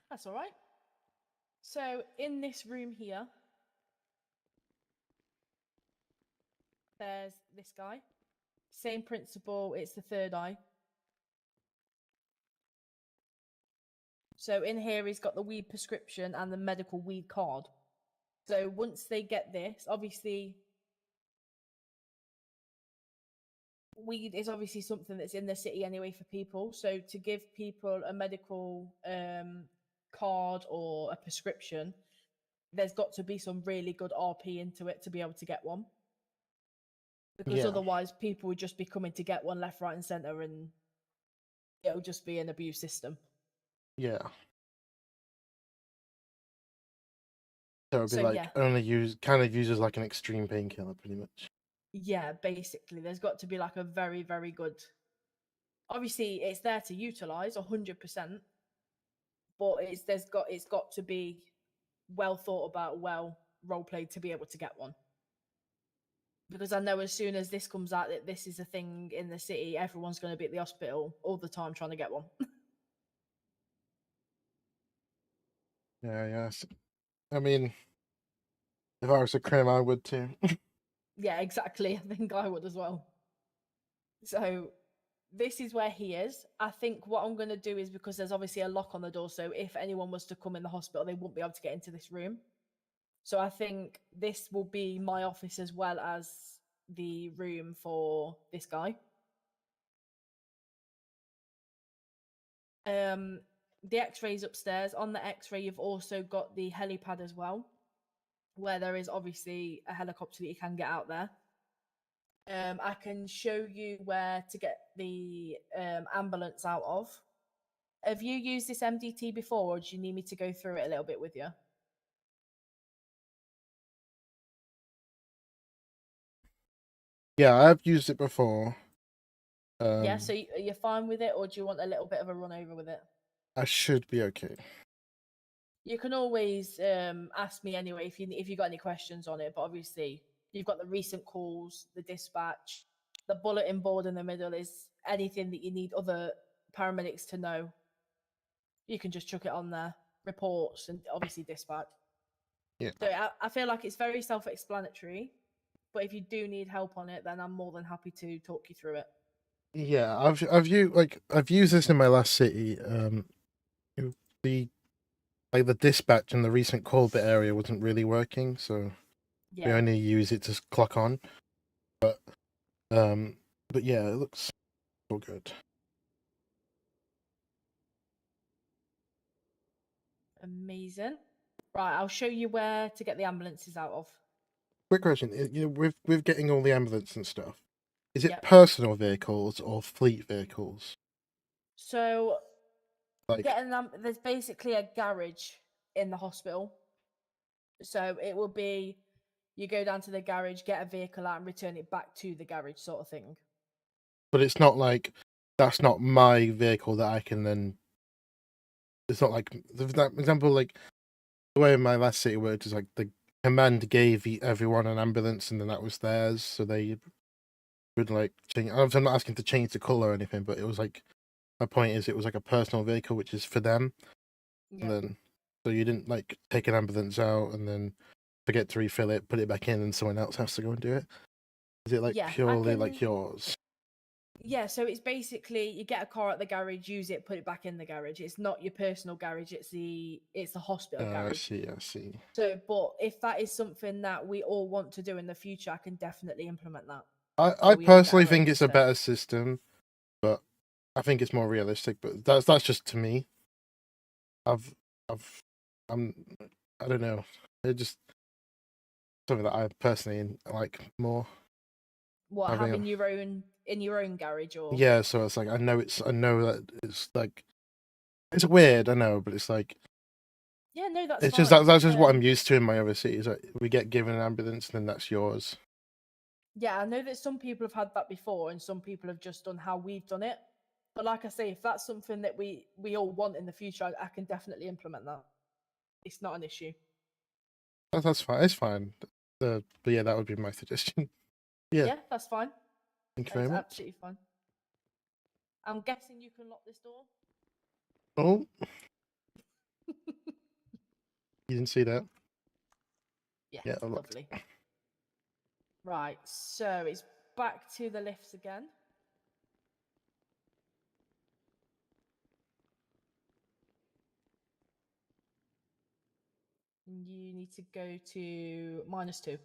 That's all right. So in this room here, there's this guy. Same principle, it's the third eye. So in here, he's got the weed prescription and the medical weed card. So once they get this, obviously, weed is obviously something that's in the city anyway for people. So to give people a medical card or a prescription, there's got to be some really good RP into it to be able to get one. Because Yeah. otherwise, people would just be coming to get one left, right, and centre, and it'll just be an abuse system. Yeah. So it'd be So, like yeah. only used as like an extreme painkiller, pretty much. Yeah, basically, there's got to be like a very, very good. Obviously, it's there to utilize 100%, but it's got to be well thought about, well role played to be able to get one. Because I know as soon as this comes out that this is a thing in the city, everyone's going to be at the hospital all the time trying to get one. Yeah, yes. I mean, if I was a crim, I would too. Yeah, exactly. I think I would as well. So this is where he is. I think what I'm going to do is, because there's obviously a lock on the door, so if anyone was to come in the hospital, they wouldn't be able to get into this room. So I think this will be my office as well as the room for this guy. The x-rays upstairs. On the x-ray, you've also got the helipad as well, where there is obviously a helicopter that you can get out there. I can show you where to get the ambulance out of. Have you used this MDT before, or do you need me to go through it a little bit with you? Yeah, I've used it before. Yeah, so you're fine with it, or do you want a little bit of a run over with it? I should be okay. You can always ask me anyway if you got any questions on it. But obviously, you've got the recent calls, the dispatch, the bulletin board in the middle is anything that you need other paramedics to know. You can just chuck it on there, reports, and obviously dispatch. Yeah. So I feel like it's very self-explanatory. But if you do need help on it, then I'm more than happy to talk you through it. Yeah, I've used this in my last city. The dispatch in the recent call bit area wasn't really working, so we Yeah. only use it to clock on. But yeah, it looks all good. Amazing. Right, I'll show you where to get the ambulances out of. Quick question: with getting all the ambulance and stuff, is it Yep. personal vehicles or fleet vehicles? So Like, getting them, there's basically a garage in the hospital. So it will be you go down to the garage, get a vehicle out, and return it back to the garage, sort of thing. but it's not like that's not my vehicle that I can then. It's not like, for that example, like the way my last city worked is like the command gave everyone an ambulance, and then that was theirs, so they would like change. I'm not asking to change the color or anything, but it was like my point is it was like a personal vehicle, which is for them. Yeah. And then so you didn't like take an ambulance out and then forget to refill it, put it back in, and someone else has to go and do it. Is it like Yeah, I purely like can- yours? Yeah, so it's basically you get a car at the garage, use it, put it back in the garage. It's not your personal garage; it's the hospital I garage. see. I see. So, but if that is something that we all want to do in the future, I can definitely implement that. I So we all get personally our own think it's a system. better system, but I think it's more realistic. But that's just to me. I've I'm I don't know. It just something that I personally like more. What, Having having your own in your own garage, or Yeah, so it's like I know that it's like it's weird, I know, but it's like yeah, no, that's it's fine. just that's just what I'm used to in my other cities. Like we get given an ambulance, and then that's yours. Yeah, I know that some people have had that before, and some people have just done how we've done it. But like I say, if that's something that we all want in the future, I can definitely implement that. It's not an issue. That's fine. It's fine. But yeah, that would be my suggestion. Yeah. Yeah, that's fine. Thank you It's very much. absolutely fine. I'm guessing you can lock this door. Oh, you didn't see that? Yeah, Yeah, I locked. lovely. Right, so it's back to the lifts again. You need to go to -2.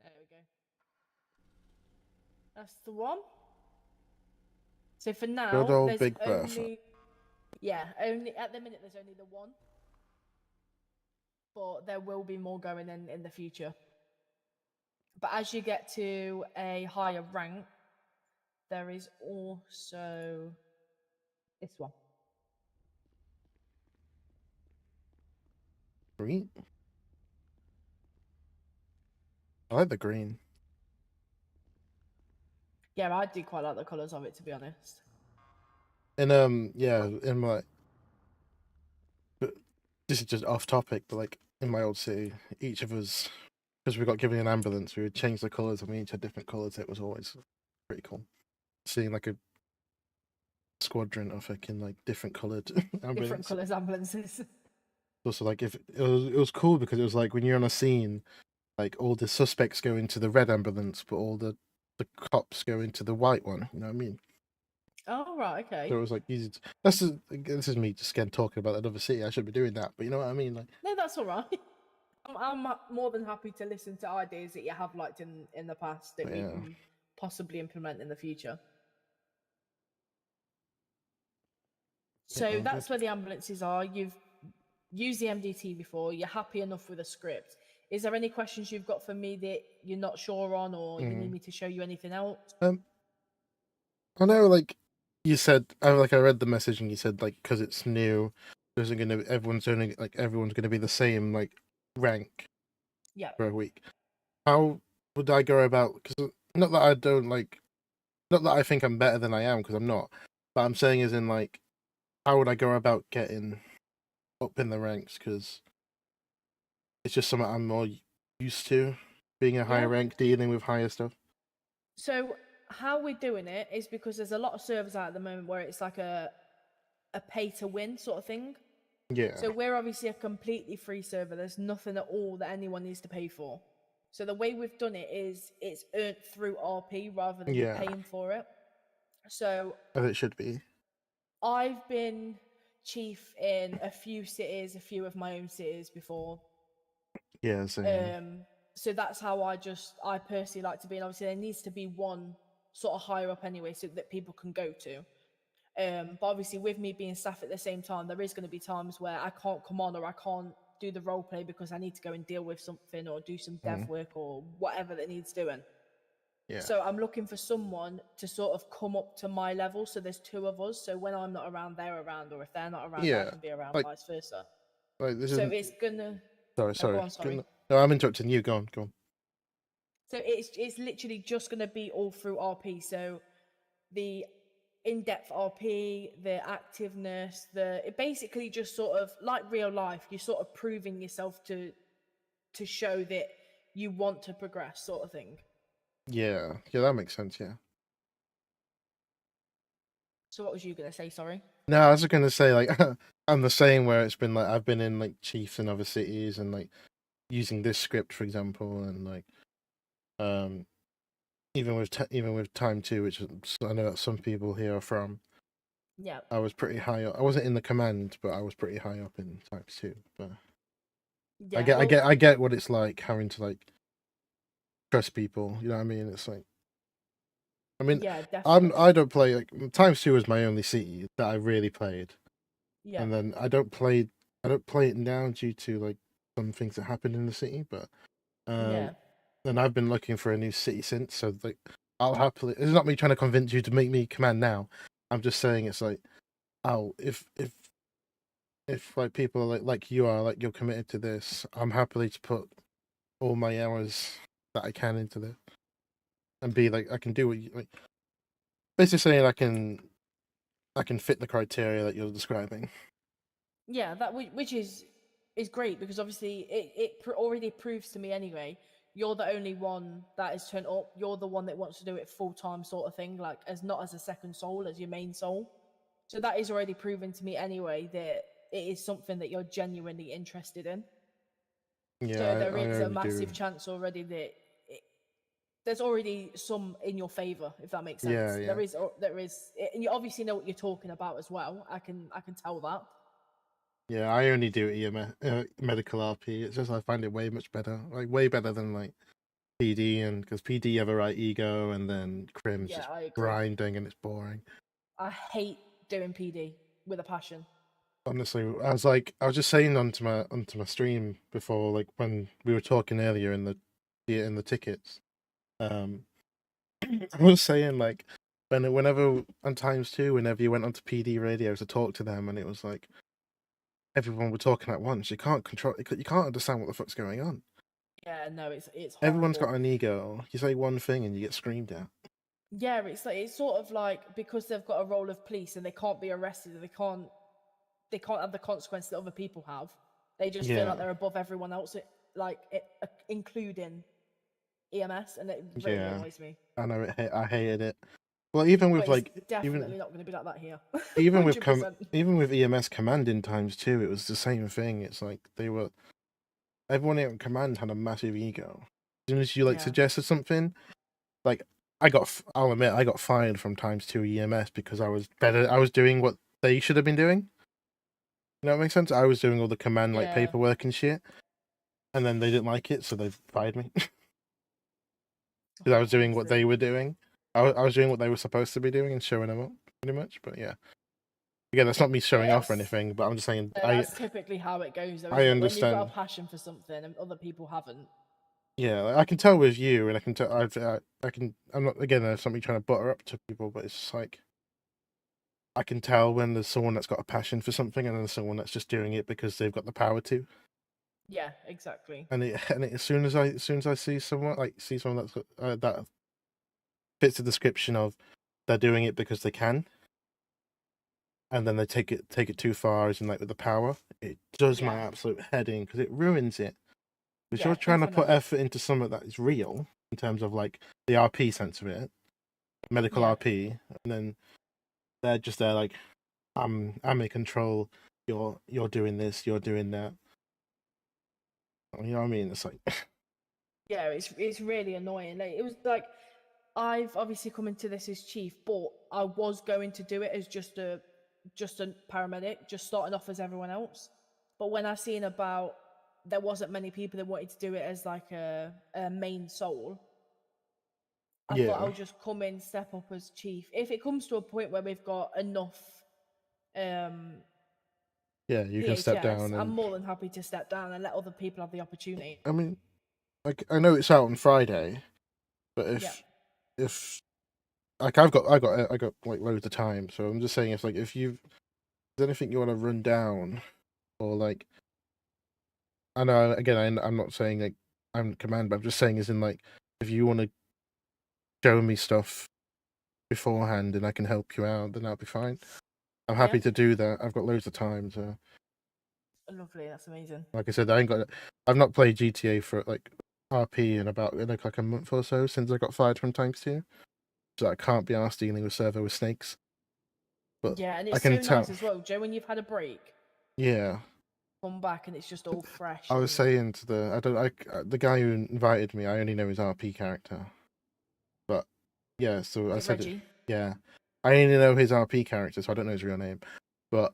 There we go. That's the one. So for Good now, old there's Big Bertha. only only at the minute there's only the one, but there will be more going in the future. But as you get to a higher rank, there is also this one. Green. I like the green. Yeah, I do quite like the colours of it, to be honest. And yeah, in my this is just off topic, but like in my old city, each of us, because we got given an ambulance, we would change the colours and we each had different colours. It was always pretty cool. Seeing like a squadron of fucking like different coloured Different ambulance. colours ambulances. Also, like if it was cool because it was like when you're on a scene, like all the suspects go into the red ambulance, but all the cops go into the white one. You know what I mean? Oh, right, okay. So it was like easy. This is me just again talking about another city. I should be doing that, but you know what I mean? Like, No, that's all right. I'm more than happy to listen to ideas that you have liked in the past that we yeah, can possibly implement in the future. So yeah, that's where the ambulances are. You've used the MDT before. You're happy enough with the script. Is there any questions you've got for me that you're not sure on, or you need me to show you anything else? I know, like you said, I read the message and you said like because it's new, everyone's gonna be the same like rank Yeah. for a week. How would I go about? Because not that I don't like, not that I think I'm better than I am, because I'm not. But I'm saying is in like, how would I go about getting up in the ranks? Because it's just something I'm more used to, being a higher Yeah. rank, dealing with higher stuff. So how we're doing it is because there's a lot of servers out at the moment where it's like a pay to win sort of thing. Yeah. So we're obviously a completely free server. There's nothing at all that anyone needs to pay for. So the way we've done it is it's earned through RP rather than you Yeah. paying for it. So As it should be. I've been chief in a few cities, a few of my own cities before. Yeah, same. So that's how I personally like to be. And obviously there needs to be one sort of higher up anyway so that people can go to. But obviously with me being staff at the same time, there is going to be times where I can't come on or I can't do the role play because I need to go and deal with something or do some dev work or whatever that needs doing. Yeah. So I'm looking for someone to sort of come up to my level. So there's two of us. So when I'm not around, they're around, or if they're not around, I Yeah. can be around, Like, vice versa. this So isn't. it's gonna. Sorry, Oh, go sorry. on, sorry. No, I'm interrupting you. Go on, go on. So it's literally just gonna be all through RP. So the in-depth RP, the activeness, it basically just sort of like real life. You're sort of proving yourself to show that you want to progress, sort of thing. Yeah, that makes sense. Yeah. So what was you gonna say? Sorry. No, I was just gonna say like I'm the same where it's been like I've been in like chiefs in other cities and like using this script for example and like even with time 2, which I know that some people here are from. Yeah. I was pretty high up. I wasn't in the command, but I was pretty high up in types 2. But Yeah. I get what it's like having to like trust people. You know what I mean? It's like, I mean, yeah, definitely. I don't play like times 2 is my only city that I really played. Yeah. And then I don't play it now due to like some things that happened in the city. But Yeah. and I've been looking for a new city since. So like, I'll happily. It's not me trying to convince you to make me command now. I'm just saying it's like, oh, if like people are like you are like you're committed to this, I'm happily to put all my hours that I can into this. and B, like I can do what you like. Basically saying I can fit the criteria that you're describing. Yeah, that which is great because obviously already proves to me anyway. You're the only one that is turned up. You're the one that wants to do it full time, sort of thing, like as not as a second soul, as your main soul. So that is already proven to me anyway that it is something that you're genuinely interested in. Yeah, So there I is a already massive do. chance already that there's already some in your favor, if that makes sense. Yeah, yeah. There is, and you obviously know what you're talking about as well. I can tell that. Yeah, I only do EMS, medical RP. It's just I find it way much better, like way better than like PD, and because PD you have a right ego, and then Crim's Yeah, just I agree. grinding and it's boring. I hate doing PD with a passion. Honestly, I was just saying onto my stream before, like when we were talking earlier in the tickets. I was saying like whenever on times 2, whenever you went onto PD radio to talk to them, and it was like everyone were talking at once. You can't control. You can't understand what the fuck's going on. Yeah, no, it's Everyone's horrible. got an ego. You say one thing and you get screamed at. Yeah, it's sort of like because they've got a role of police and they can't be arrested, they can't have the consequence that other people have. They just feel like Yeah, they're above everyone else, including EMS, and it really yeah. annoys me. I know I hated it. Well, even with But it's like definitely not going to be like that here. even with 100%. even with EMS command in times 2, it was the same thing. It's like everyone in command had a massive ego. As soon as you like Yeah. suggested something, like I'll admit I got fired from times 2 EMS because I was better. I was doing what they should have been doing. You know what makes sense? I was doing all the command like Yeah. paperwork and shit, and then they didn't like it, so they fired me because I was doing what Honestly. they were doing. I was doing what they were supposed to be doing and showing them up pretty much. But yeah, again, that's not me showing off or anything. But I'm just saying That's typically how it goes, though, I isn't it? When you've got understand. a passion for something and other people haven't. Yeah, like, I can tell with you, and I can tell I can. I'm not again. There's something trying to butter up to people, but it's just like I can tell when there's someone that's got a passion for something, and then there's someone that's just doing it because they've got the power to. Yeah, exactly. As soon as I see someone that's got, that fits the description of they're doing it because they can, and then they take it too far, as in like with the power, it does my Yeah. absolute head in because it ruins it. Because Yeah, you're trying to put definitely. effort into something that is real in terms of like the RP sense of it, medical Yeah. RP, and then they're just there like I'm in control. You're doing this. You're doing that. You know what I mean? It's like Yeah, it's really annoying. Like, it was like I've obviously come into this as chief, but I was going to do it as just a paramedic, just starting off as everyone else. But when I seen about there wasn't many people that wanted to do it as like a main soul, I thought yeah, I'll just come in, step up as chief. If it comes to a point where we've got enough um yeah. You can step PHS, down, I'm and more than happy to step down and let other people have the opportunity. I mean, like I know it's out on Friday, but Yeah. if like I got like loads of time, so I'm just saying if there's anything you want to run down, or like I know again I'm not saying like I'm command, but I'm just saying as in like if you want to show me stuff beforehand and I can help you out, then that'll be fine. I'm happy to do that. I've got loads of time, so Lovely, that's amazing. like I said, I've not played GTA for like RP in about like a month or so since I got fired from times 2, so I can't be arsed dealing with server with snakes. But Yeah, and I it's can so tell. nice as well, Joe, when you've had a break, Yeah, come back and it's just all fresh. I was And saying to the guy who invited me, I only know his RP character, but yeah, so is I it said it. Reggie? Yeah, I only know his RP character, so I don't know his real name. But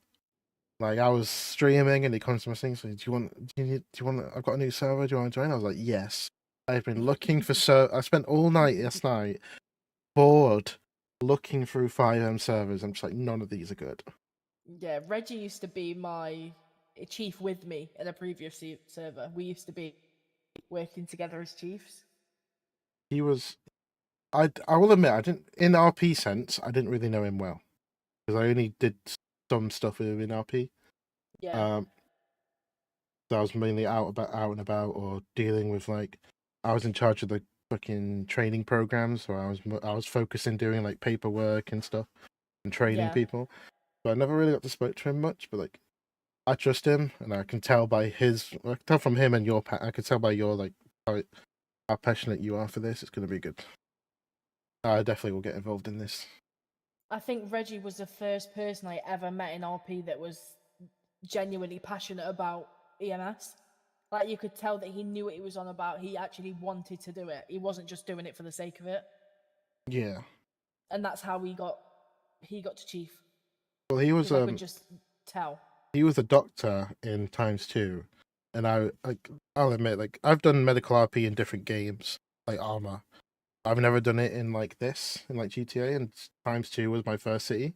like I was streaming and he comes to my thing, so do you want? I've got a new server. Do you want to join? I was like, yes. I've been looking for I spent all night last night bored looking through 5M servers. I'm just like, none of these are good. Yeah, Reggie used to be my chief with me in a previous server. We used to be working together as chiefs. He was. I will admit, I didn't in RP sense. I didn't really know him well because I only did some stuff with him in RP. Yeah. So I was mainly out and about or dealing with like I was in charge of the fucking training programs where I was focusing doing like paperwork and stuff and training Yeah. people. But I never really got to speak to him much. But like, I trust him, and I can tell by his. I can tell from him and your. I can tell by your like how passionate you are for this. It's gonna be good. I definitely will get involved in this. I think Reggie was the first person I ever met in RP that was genuinely passionate about EMS. Like you could tell that he knew what he was on about. He actually wanted to do it. He wasn't just doing it for the sake of it. Yeah. And that's how he got to chief. Well, he was Because I could just tell. he was a doctor in Times 2, and I'll admit, like, I've done medical RP in different games, like Armor. I've never done it in like this, in like GTA, and Times 2 was my first city.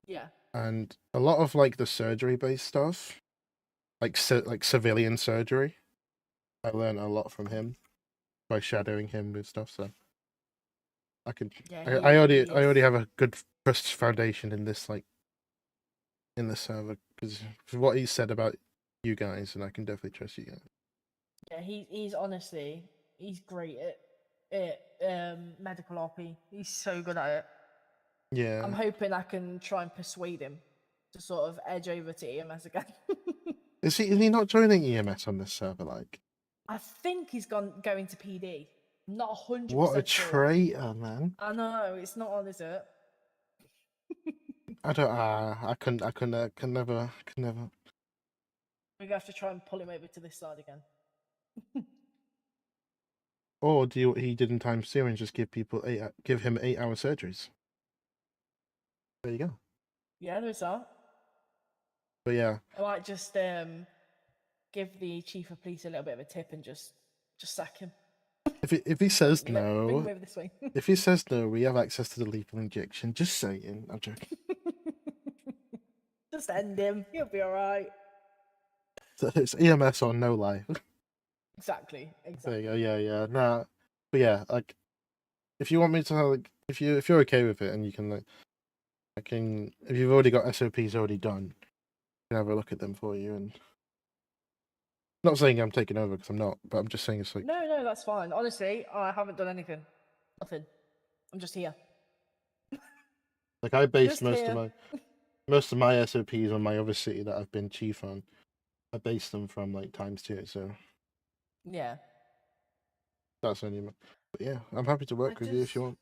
Yeah. And a lot of like the surgery based stuff, like civilian surgery, I learned a lot from him by shadowing him with stuff. So I can, Yeah, I already he is. have a good trust foundation in this in the server because what he said about you guys, and I can definitely trust you guys. Yeah, he's honestly he's great at medical RP. He's so good at it. Yeah. I'm hoping I can try and persuade him to sort of edge over to EMS again. Is he not joining EMS on this server? Like, I think he's going to PD. I'm not 100% what a sure. traitor, man! I know it's not on, is it? I don't. I can never. We're gonna have to try and pull him over to this side again. Or do what he did in Times 2 and just give him 8-hour surgeries. There you go. Yeah, there's that. But yeah, I might just give the chief of police a little bit of a tip and just sack him. if he says Bring him no, over this way. if he says no, we have access to the lethal injection. Just saying. I'm joking. Just end him. He'll be all right. So it's EMS or no life. Exactly. There you go. Yeah. Nah. But yeah, like, if you want me to, like, if you're okay with it, and you can, like, if you've already got SOPs already done, I can have a look at them for you. And not saying I'm taking over because I'm not, but I'm just saying it's like, No, that's fine. Honestly, I haven't done anything. Nothing. I'm just here. like I based Just here. most of my SOPs on my other city that I've been chief on. I based them from like Times 2, so Yeah. that's only. But yeah, I'm happy to work with you if you want.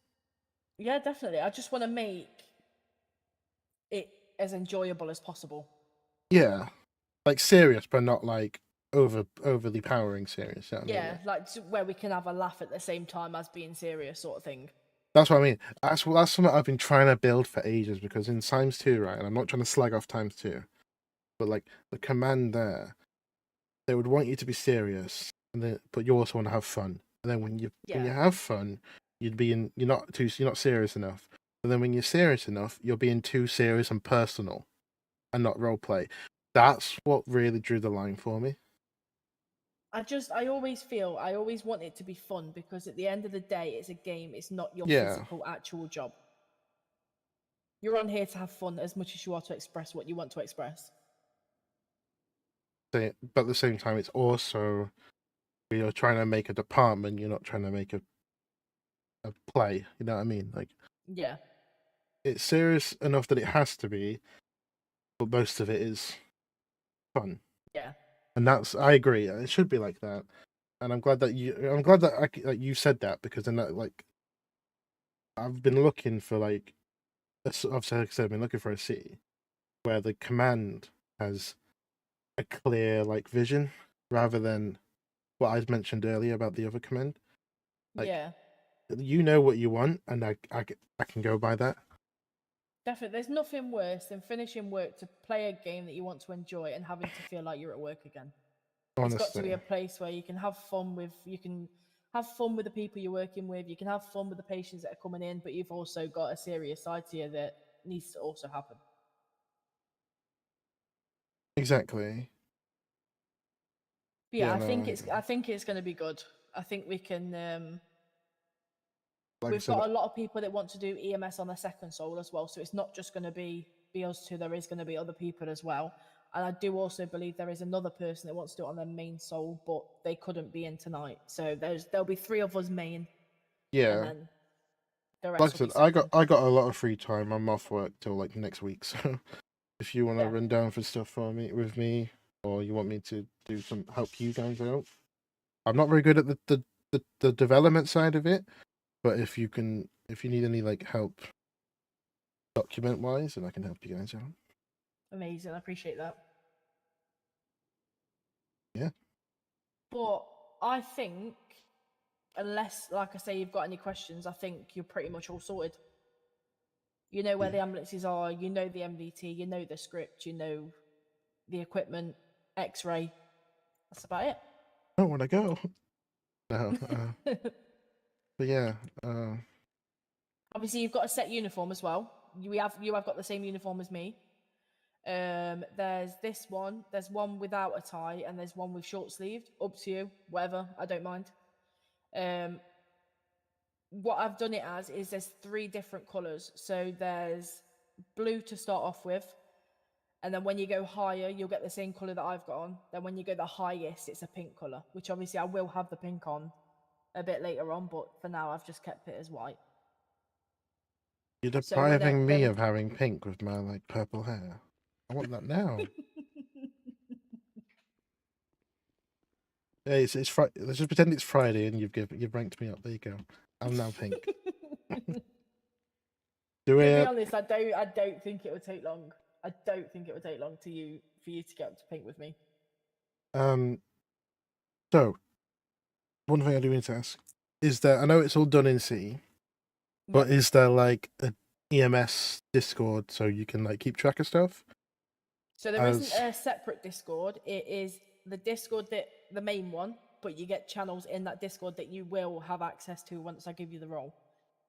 Yeah, definitely. I just want to make it as enjoyable as possible. Yeah, like serious, but not like overly powering serious. You know what I mean? Yeah, like where we can have a laugh at the same time as being serious, sort of thing. That's what I mean. That's something I've been trying to build for ages because in Times 2, right, and I'm not trying to slag off Times 2, but like the command there, they would want you to be serious, but you also want to have fun. And then when you have fun, you're not serious enough. And then when you're serious enough, you're being too serious and personal, and not role play. That's what really drew the line for me. I always want it to be fun because at the end of the day, it's a game. It's not your Yeah. physical actual job. You're on here to have fun as much as you are to express what you want to express. But at the same time, it's also you're trying to make a department. You're not trying to make a play. You know what I mean? Like, yeah, it's serious enough that it has to be, but most of it is fun. Yeah. And I agree. It should be like that. And I'm glad that you said that because then that, like, I've been looking for like, I've been looking for a city where the command has a clear like vision rather than what I mentioned earlier about the other command. Like, yeah. you know what you want, and I can go by that. Definitely. There's nothing worse than finishing work to play a game that you want to enjoy and having to feel like you're at work again. Honestly. It's got to be a place where you can have fun with the people you're working with, you can have fun with the patients that are coming in, but you've also got a serious side to you that needs to also happen. Exactly. But yeah, I think it's going to be good. I think we can. We've got a lot of people that want to do EMS on their second soul as well, so it's not just going to be us two. There is going to be other people as well. And I do also believe there is another person that wants to do it on their main soul, but they couldn't be in tonight. So there'll be 3 of us main, and Yeah. then the Like I rest will said, be second. I got a lot of free time. I'm off work till like next week, so if you want to Yeah. run down for stuff for me with me, or you want me to do some help you guys out, I'm not very good at the development side of it, but if you need any like help document wise, then I can help you guys out. Amazing. I appreciate that. Yeah. But I think, unless, like I say, you've got any questions, I think you're pretty much all sorted. You know where Yeah. the ambulances are, you know the MDT, you know the script, you know the equipment, X-ray. That's about it. I don't want to go. No. But yeah. Obviously, you've got a set uniform as well. You have got the same uniform as me. There's this one. There's one without a tie, and there's one with short sleeved. Up to you, whatever. I don't mind. What I've done it as is there's 3 different colours. So there's blue to start off with, and then when you go higher, you'll get the same colour that I've got on. Then when you go the highest, it's a pink colour, which obviously I will have the pink on a bit later on, but for now I've just kept it as white. You're So when depriving me they're of having pink with my like purple hair. I want that now. Hey, it's Friday. Let's just pretend it's Friday and you've ranked me up. There you go. I'm now pink. Do To we? be honest, I don't think it would take long. I don't think it would take long for you to get up to pink with me. Um. So, one thing I do need to ask is that I know it's all done in C, but Yep. is there like a EMS Discord so you can like keep track of stuff? So there As not a separate Discord. It is the Discord that the main one, but you get channels in that Discord that you will have access to once I give you the role.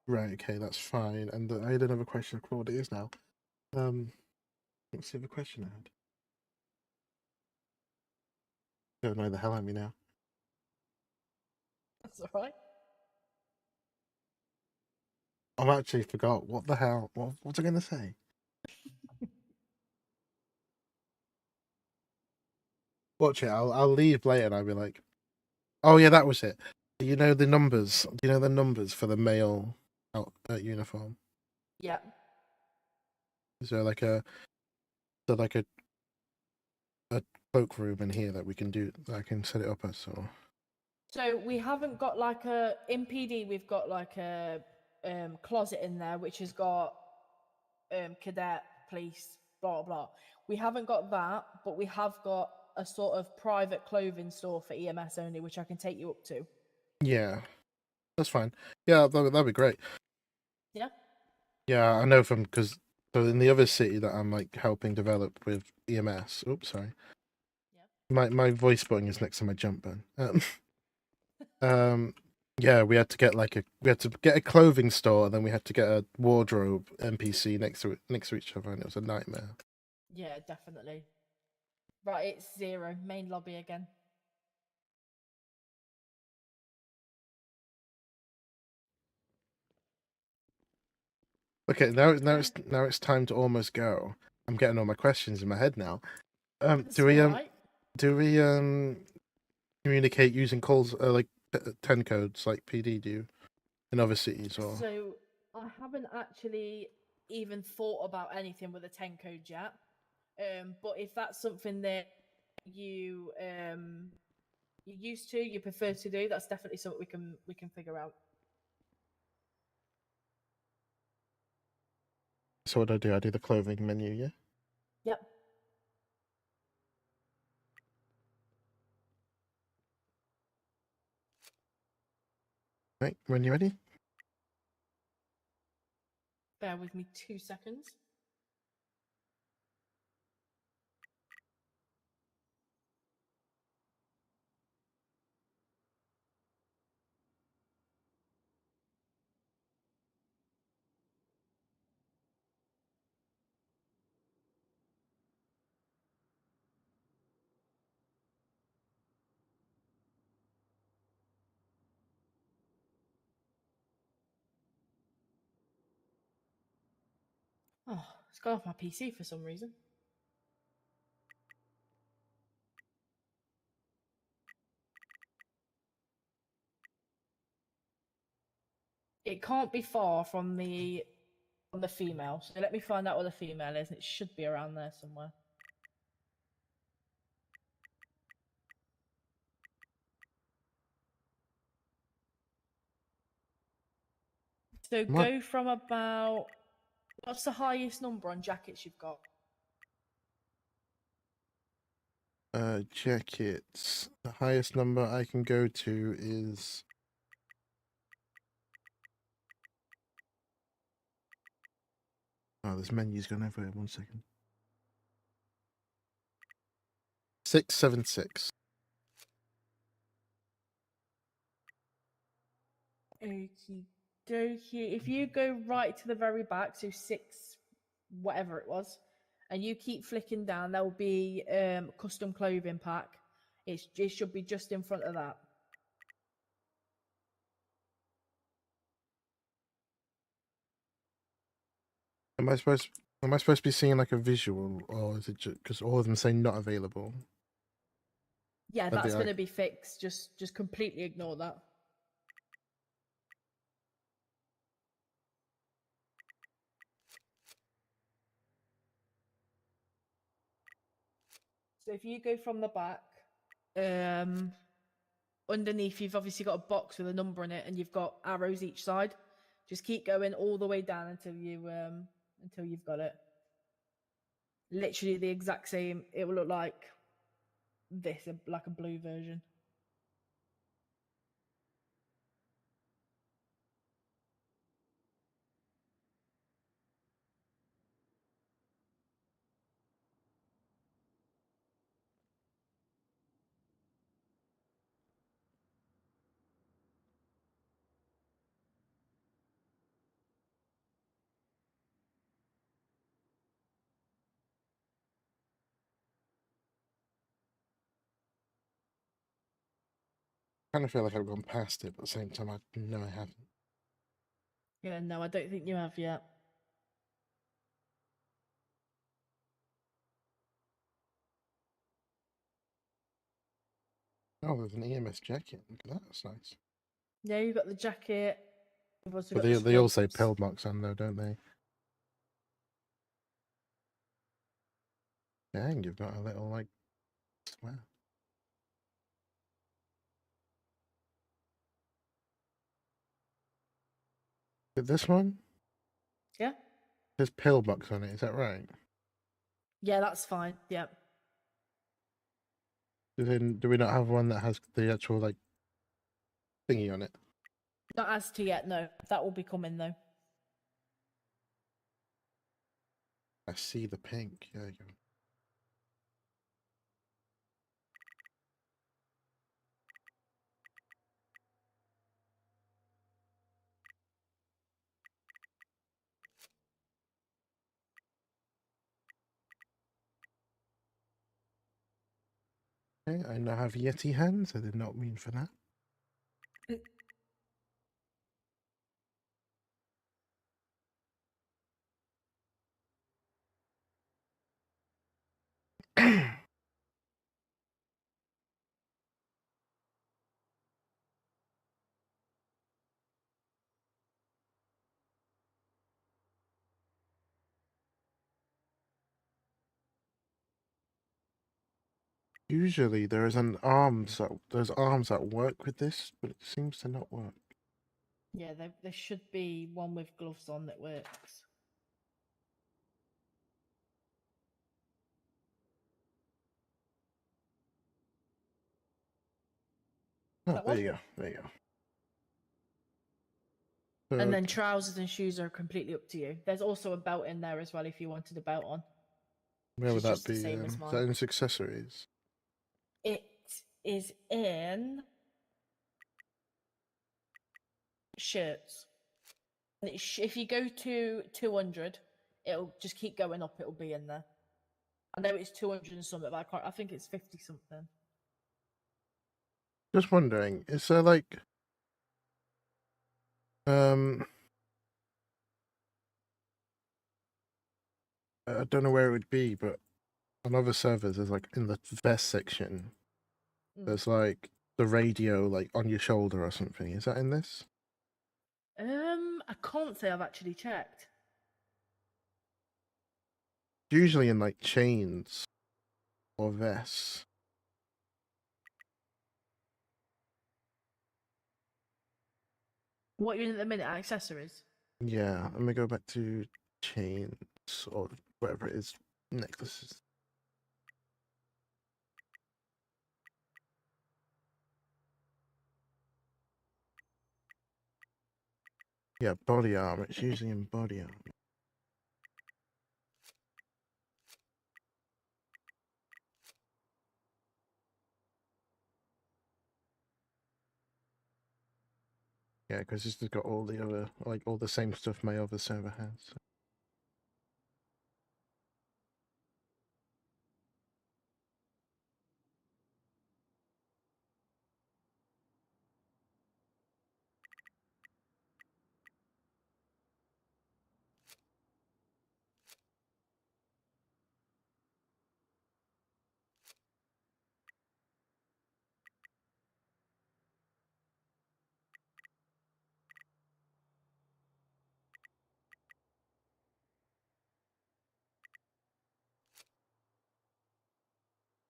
right, okay, that's fine. And I had another question. I forgot what it is now. What's the other question I had? Don't know the hell out of me now. That's all right. I've actually forgot. What the hell? What was I going to say? Watch it. I'll leave later and I'll be like, oh yeah, that was it. You know the numbers. Do you know the numbers for the male uniform? Yep. Is there like a a cloakroom in here that we can do that I can set it up as? Or So we haven't got like a in PD. We've got like a closet in there which has got cadet, police, blah blah. We haven't got that, but we have got a sort of private clothing store for EMS only, which I can take you up to. yeah, that's fine. Yeah, that'd be great. Yeah. Yeah, I know because so in the other city that I'm like helping develop with EMS. Oops, sorry. My voice button is next to my jump button. Um, yeah, we had to get a clothing store, and then we had to get a wardrobe NPC next to each other, and it was a nightmare. Yeah, definitely. Right, it's 0 main lobby again. Okay, now it's time to almost go. I'm getting all my questions in my head now. That's Do we all right. communicate using calls like 10 codes like PD do in other cities or? So I haven't actually even thought about anything with a 10 code yet. But if that's something that you you're used to, you prefer to do, that's definitely something we can figure out. So what do? I do the clothing menu, yeah. Yep. Right, when you ready? Bear with me 2 seconds. Oh, it's gone off my PC for some reason. It can't be far from the female. So let me find out what the female is. It should be around there somewhere. So What? go from about, what's the highest number on jackets you've got? Jackets. The highest number I can go to is. Oh, this menu's gone everywhere. 1 second. 676. Okie dokie. If you go right to the very back, so 6, whatever it was, and you keep flicking down, there will be custom clothing pack. It should be just in front of that. Am I supposed to be seeing like a visual, or is it just because all of them say not available? Yeah, Are they that's going to like- be fixed. Just completely ignore that. So if you go from the back, underneath you've obviously got a box with a number in it, and you've got arrows each side. Just keep going all the way down until you've got it. Literally the exact same. It will look like this, like a blue version. I kind of feel like I've gone past it, but at the same time, I know I haven't. Yeah, no, I don't think you have yet. Oh, there's an EMS jacket. Look at that. That's nice. Yeah, you've got the jacket. You've also But got they all say scrubs. pillbox on though, don't they? Dang, you've got a little like square. This one? Yeah. There's pillbox on it. Is that right? Yeah, that's fine. Yeah. Do we not have one that has the actual like thingy on it? Not as to yet, no. That will be coming though. I see the pink. There you go. Okay, I now have Yeti hands. I did not mean for that. Usually there's arms that work with this, but it seems to not work. Yeah, there should be one with gloves on that works. Oh, That there one? you go. There you go. So, And then trousers and shoes are completely up to you. There's also a belt in there as well if you wanted a belt on. where would is that just the be? same as Is mine. that in accessories? It is in shirts. And if you go to 200, it'll just keep going up. It'll be in there. I know it's 200 and something, but I think it's 50 something. Just wondering, is there like I don't know where it would be, but on other servers there's like in the vest section there's like the radio like on your shoulder or something. Is that in this? I can't say I've actually checked. Usually in like chains or vests. What you're in at the minute, accessories? Yeah, let me go back to chains or whatever it is, necklaces. Yeah, body armor. It's usually in body armor. Yeah, because this has got all the other, like all the same stuff my other server has. So.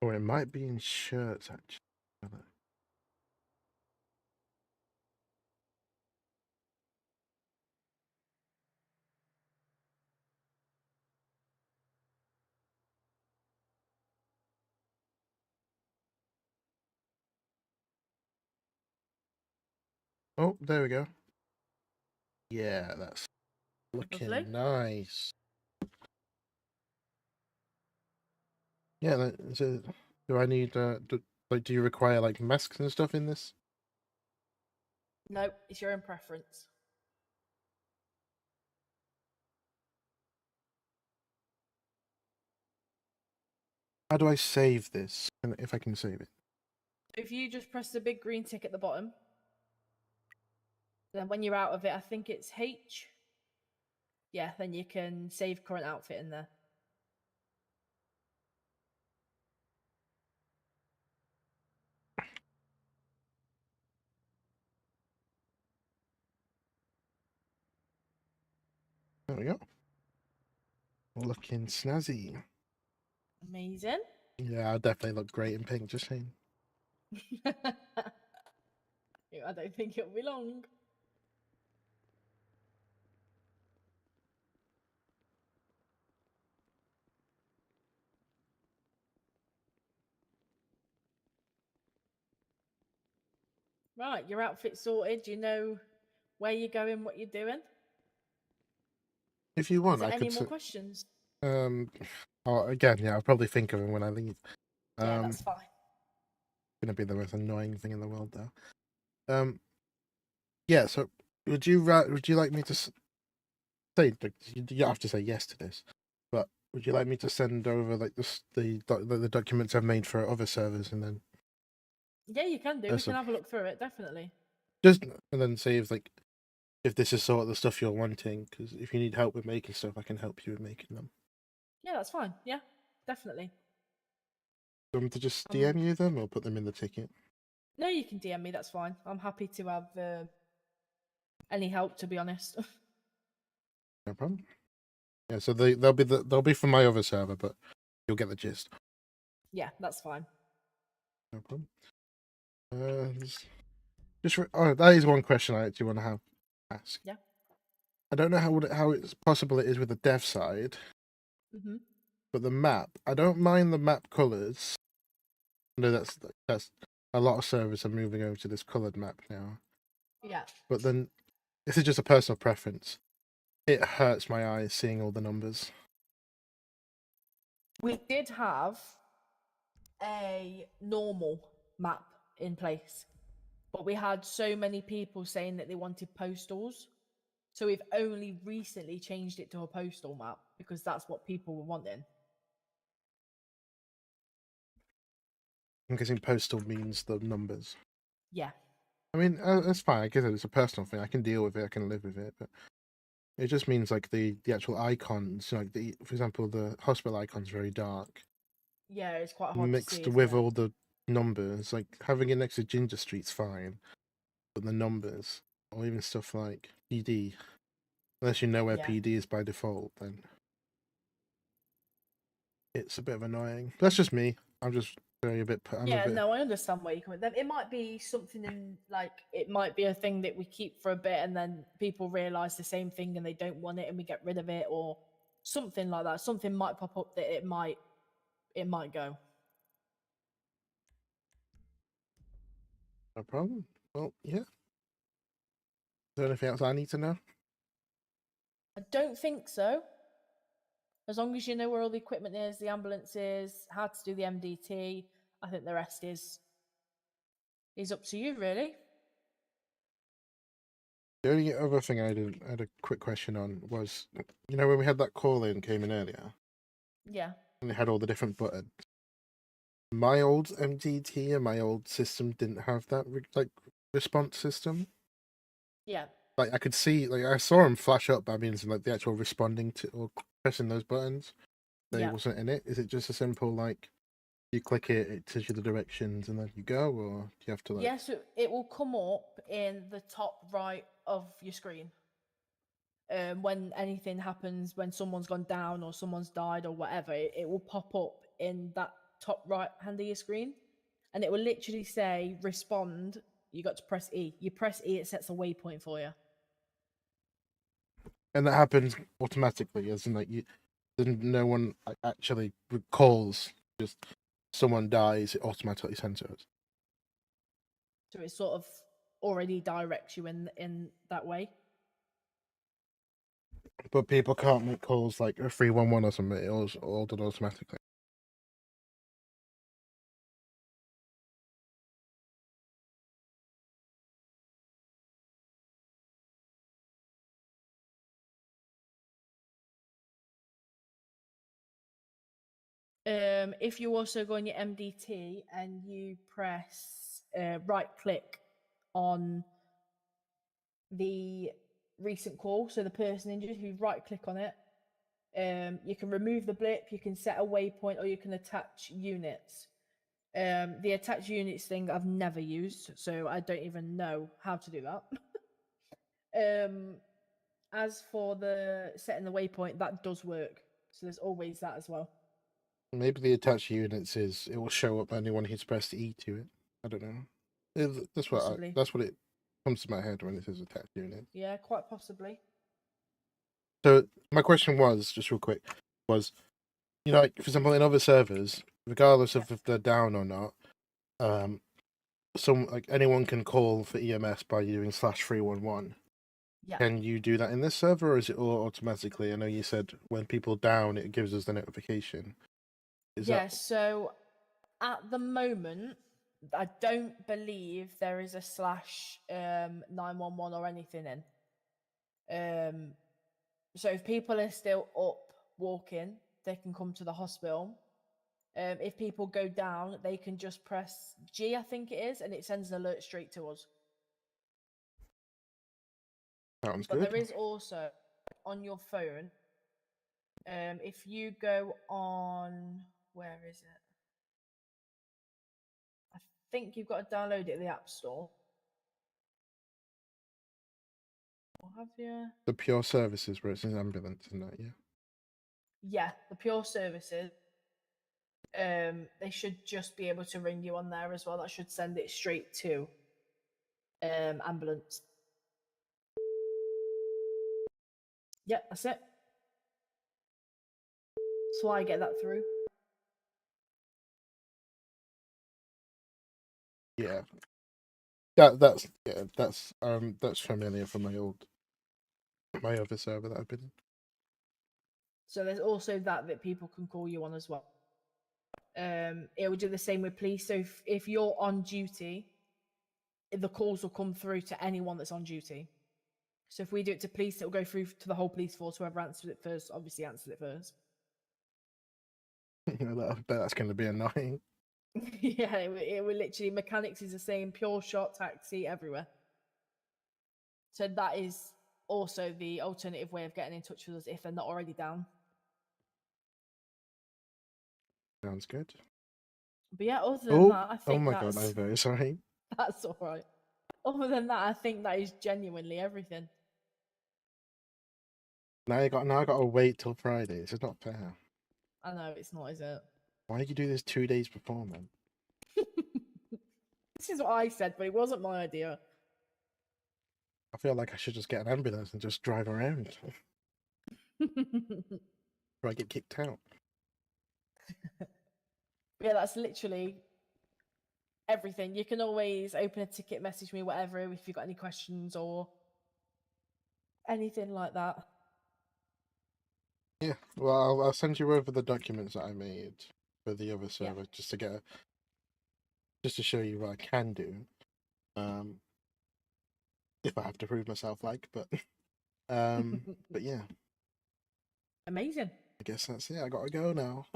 Or it might be in shirts actually. Oh, there we go. Yeah, that's looking Lovely. nice. Yeah, so do I need do you require like masks and stuff in this? No, it's your own preference. How do I save this? If I can save it. If you just press the big green tick at the bottom, then when you're out of it, I think it's H. Yeah, then you can save current outfit in there. There we go. Looking snazzy. Amazing. Yeah, I'll definitely look great in pink, just saying. I don't think it'll be long. Right, your outfit sorted. You know where you're going, what you're doing. If you Is want, there I any could more questions? um oh again, yeah, I'll probably think of him when I leave. Yeah, that's fine. Gonna be the most annoying thing in the world though. Yeah, so would you like me to say you don't have to say yes to this, but would you like me to send over like the documents I've made for other servers and then Yeah, you can do. We so can have a look through it, definitely. just and then see if this is sort of the stuff you're wanting, because if you need help with making stuff, I can help you with making them. Yeah, that's fine. Yeah, definitely. Do you want me to just Um, DM you them or put them in the ticket? no, you can DM me. That's fine. I'm happy to have any help, to be honest. No problem. Yeah, so they'll be from my other server, but you'll get the gist. Yeah, that's fine. No problem. Oh, that is one question I actually want to ask. Yeah. I don't know how it's possible it is with the dev side, but the map. I don't mind the map colors. No, that's a lot of servers are moving over to this colored map now. Yeah. But then this is just a personal preference. It hurts my eyes seeing all the numbers. We did have a normal map in place, but we had so many people saying that they wanted postals. So we've only recently changed it to a postal map because that's what people were wanting. I'm guessing postal means the numbers. Yeah. I mean, that's fine. I guess it's a personal thing. I can deal with it. I can live with it. But it just means like the actual icons, like for example, the hospital icon's very dark, Yeah, it's quite hard to see, mixed isn't with it? all the numbers. Like having it next to Ginger Street's fine, but the numbers. or even stuff like PD. Unless you know where Yeah. PD is by default, then it's a bit of annoying. That's just me. I'm just very a bit. I'm a Yeah, bit. no, I understand where you're coming. Then it might be something in like it might be a thing that we keep for a bit, and then people realize the same thing and they don't want it, and we get rid of it, or something like that. Something might pop up that it might go. No problem. Well, yeah. Is there anything else I need to know? I don't think so. As long as you know where all the equipment is, the ambulance is, how to do the MDT, I think the rest is up to you, really. The only other thing I had a quick question on was, when we had that call in came in earlier, Yeah. and it had all the different buttons. My old MDT and my old system didn't have that response system. Yeah. Like I could see, like I saw them flash up, but I mean, it's like the actual responding to or pressing those buttons, they Yeah. wasn't in it. Is it just a simple like you click it, it tells you the directions, and then you go, or do you have to like? Yes, it will come up in the top right of your screen. When anything happens, when someone's gone down or someone's died or whatever, it will pop up in that top right hand of your screen, and it will literally say respond. You got to press E. You press E, it sets a waypoint for you. And that happens automatically, isn't it? No one actually calls. Just someone dies, it automatically sends it. So it sort of already directs you in that way. But people can't make calls like a 311 or something. It was all done automatically. If you also go on your MDT and you press right click on the recent call, so the person injured, if you right click on it, you can remove the blip, you can set a waypoint, or you can attach units. The attach units thing I've never used, so I don't even know how to do that. As for the setting the waypoint, that does work. So there's always that as well. Maybe the attached units is it will show up anyone who's pressed E to it. I don't know. Possibly. That's what it comes to my head when it says attached unit. Yeah, quite possibly. So my question was just real quick was, like for example in other servers, regardless of if they're down or not, anyone can call for EMS by using /311. Yeah. Can you do that in this server, or is it all automatically? I know you said when people down, it gives us the notification. So at the moment, I don't believe there is a /911 or anything in. So if people are still up walking, they can come to the hospital. If people go down, they can just press G, I think it is, and it sends an alert straight to us. Sounds But good. there is also on your phone, if you go on, where is it? I think you've got to download it in the App Store. Or have you? The pure services where it's an ambulance and that, yeah. Yeah, the Pure Services. They should just be able to ring you on there as well. That should send it straight to ambulance. Yep, that's it. So I get that through. Yeah. That's familiar from my other server that I've been in. So there's also that people can call you on as well. It will do the same with police. So if you're on duty, the calls will come through to anyone that's on duty. So if we do it to police, it will go through to the whole police force. Whoever answers it first, obviously answers it first. I bet that's going to be annoying. Yeah, it will literally, mechanics is the same, pure shot, taxi, everywhere. So that is also the alternative way of getting in touch with us if they're not already down. Sounds good. But yeah, other than that, I Oh think my god, I'm that's very sorry. that's all right. Other than that, I think that is genuinely everything. Now I got to wait till Friday. This is not fair. I know it's not, is it? Why did you do this 2 days before, man? This is what I said, but it wasn't my idea. I feel like I should just get an ambulance and just drive around before I get kicked out. Yeah, that's literally everything. You can always open a ticket, message me, whatever, if you've got any questions or anything like that. Yeah, well, I'll send you over the documents that I made for the other server just to show you what I can do. If I have to prove myself, but yeah, Amazing. I guess that's it. I gotta go now.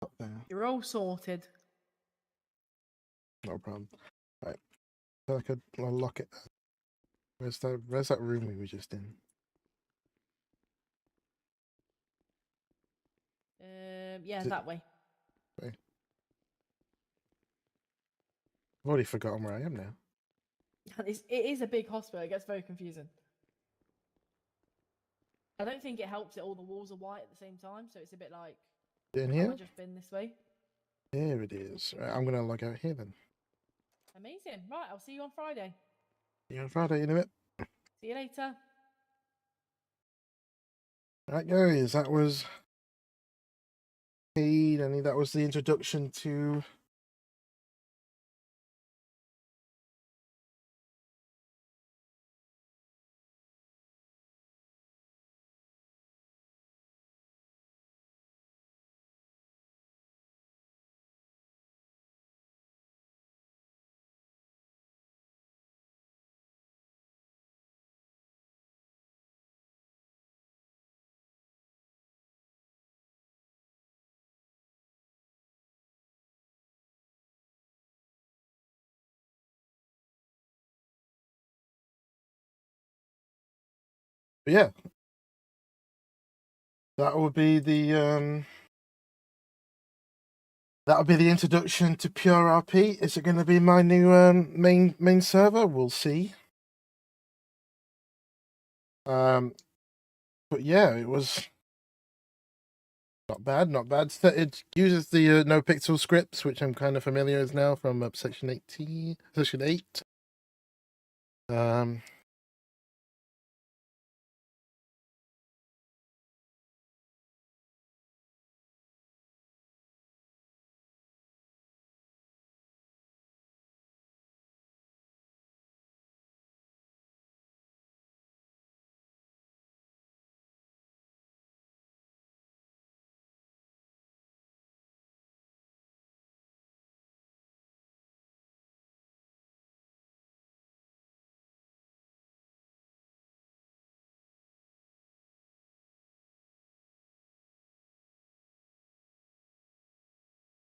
Up there, You're all sorted. no problem. Right, so I could lock it. Where's that room we were just in? Yeah, Is it- that way. I've already forgotten where I am now. It is a big hospital. It gets very confusing. I don't think it helps that all the walls are white at the same time, so it's a bit like, In have here? I just been this way? Here it is. Right, I'm gonna log out here then. Amazing. Right, I'll see you on Friday. See you on Friday in a bit. See you later. Right, guys, that was paid, and that was the introduction to yeah. That would be the introduction to PureRP. Is it going to be my new main server? We'll see. But yeah, it was not bad, not bad. It uses the no pixel scripts, which I'm kind of familiar with now from section 8.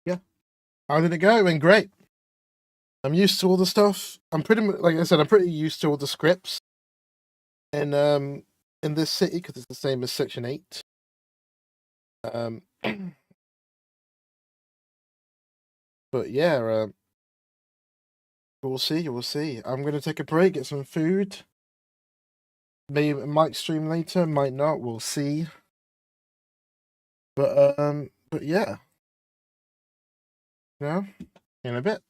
Yeah. How did it go? It went great. I'm used to all the stuff. I'm pretty much, like I said, I'm pretty used to all the scripts in this city because it's the same as section 8. But yeah, we'll see. We'll see. I'm gonna take a break, get some food. Maybe it might stream later, might not. We'll see. But yeah, in a bit.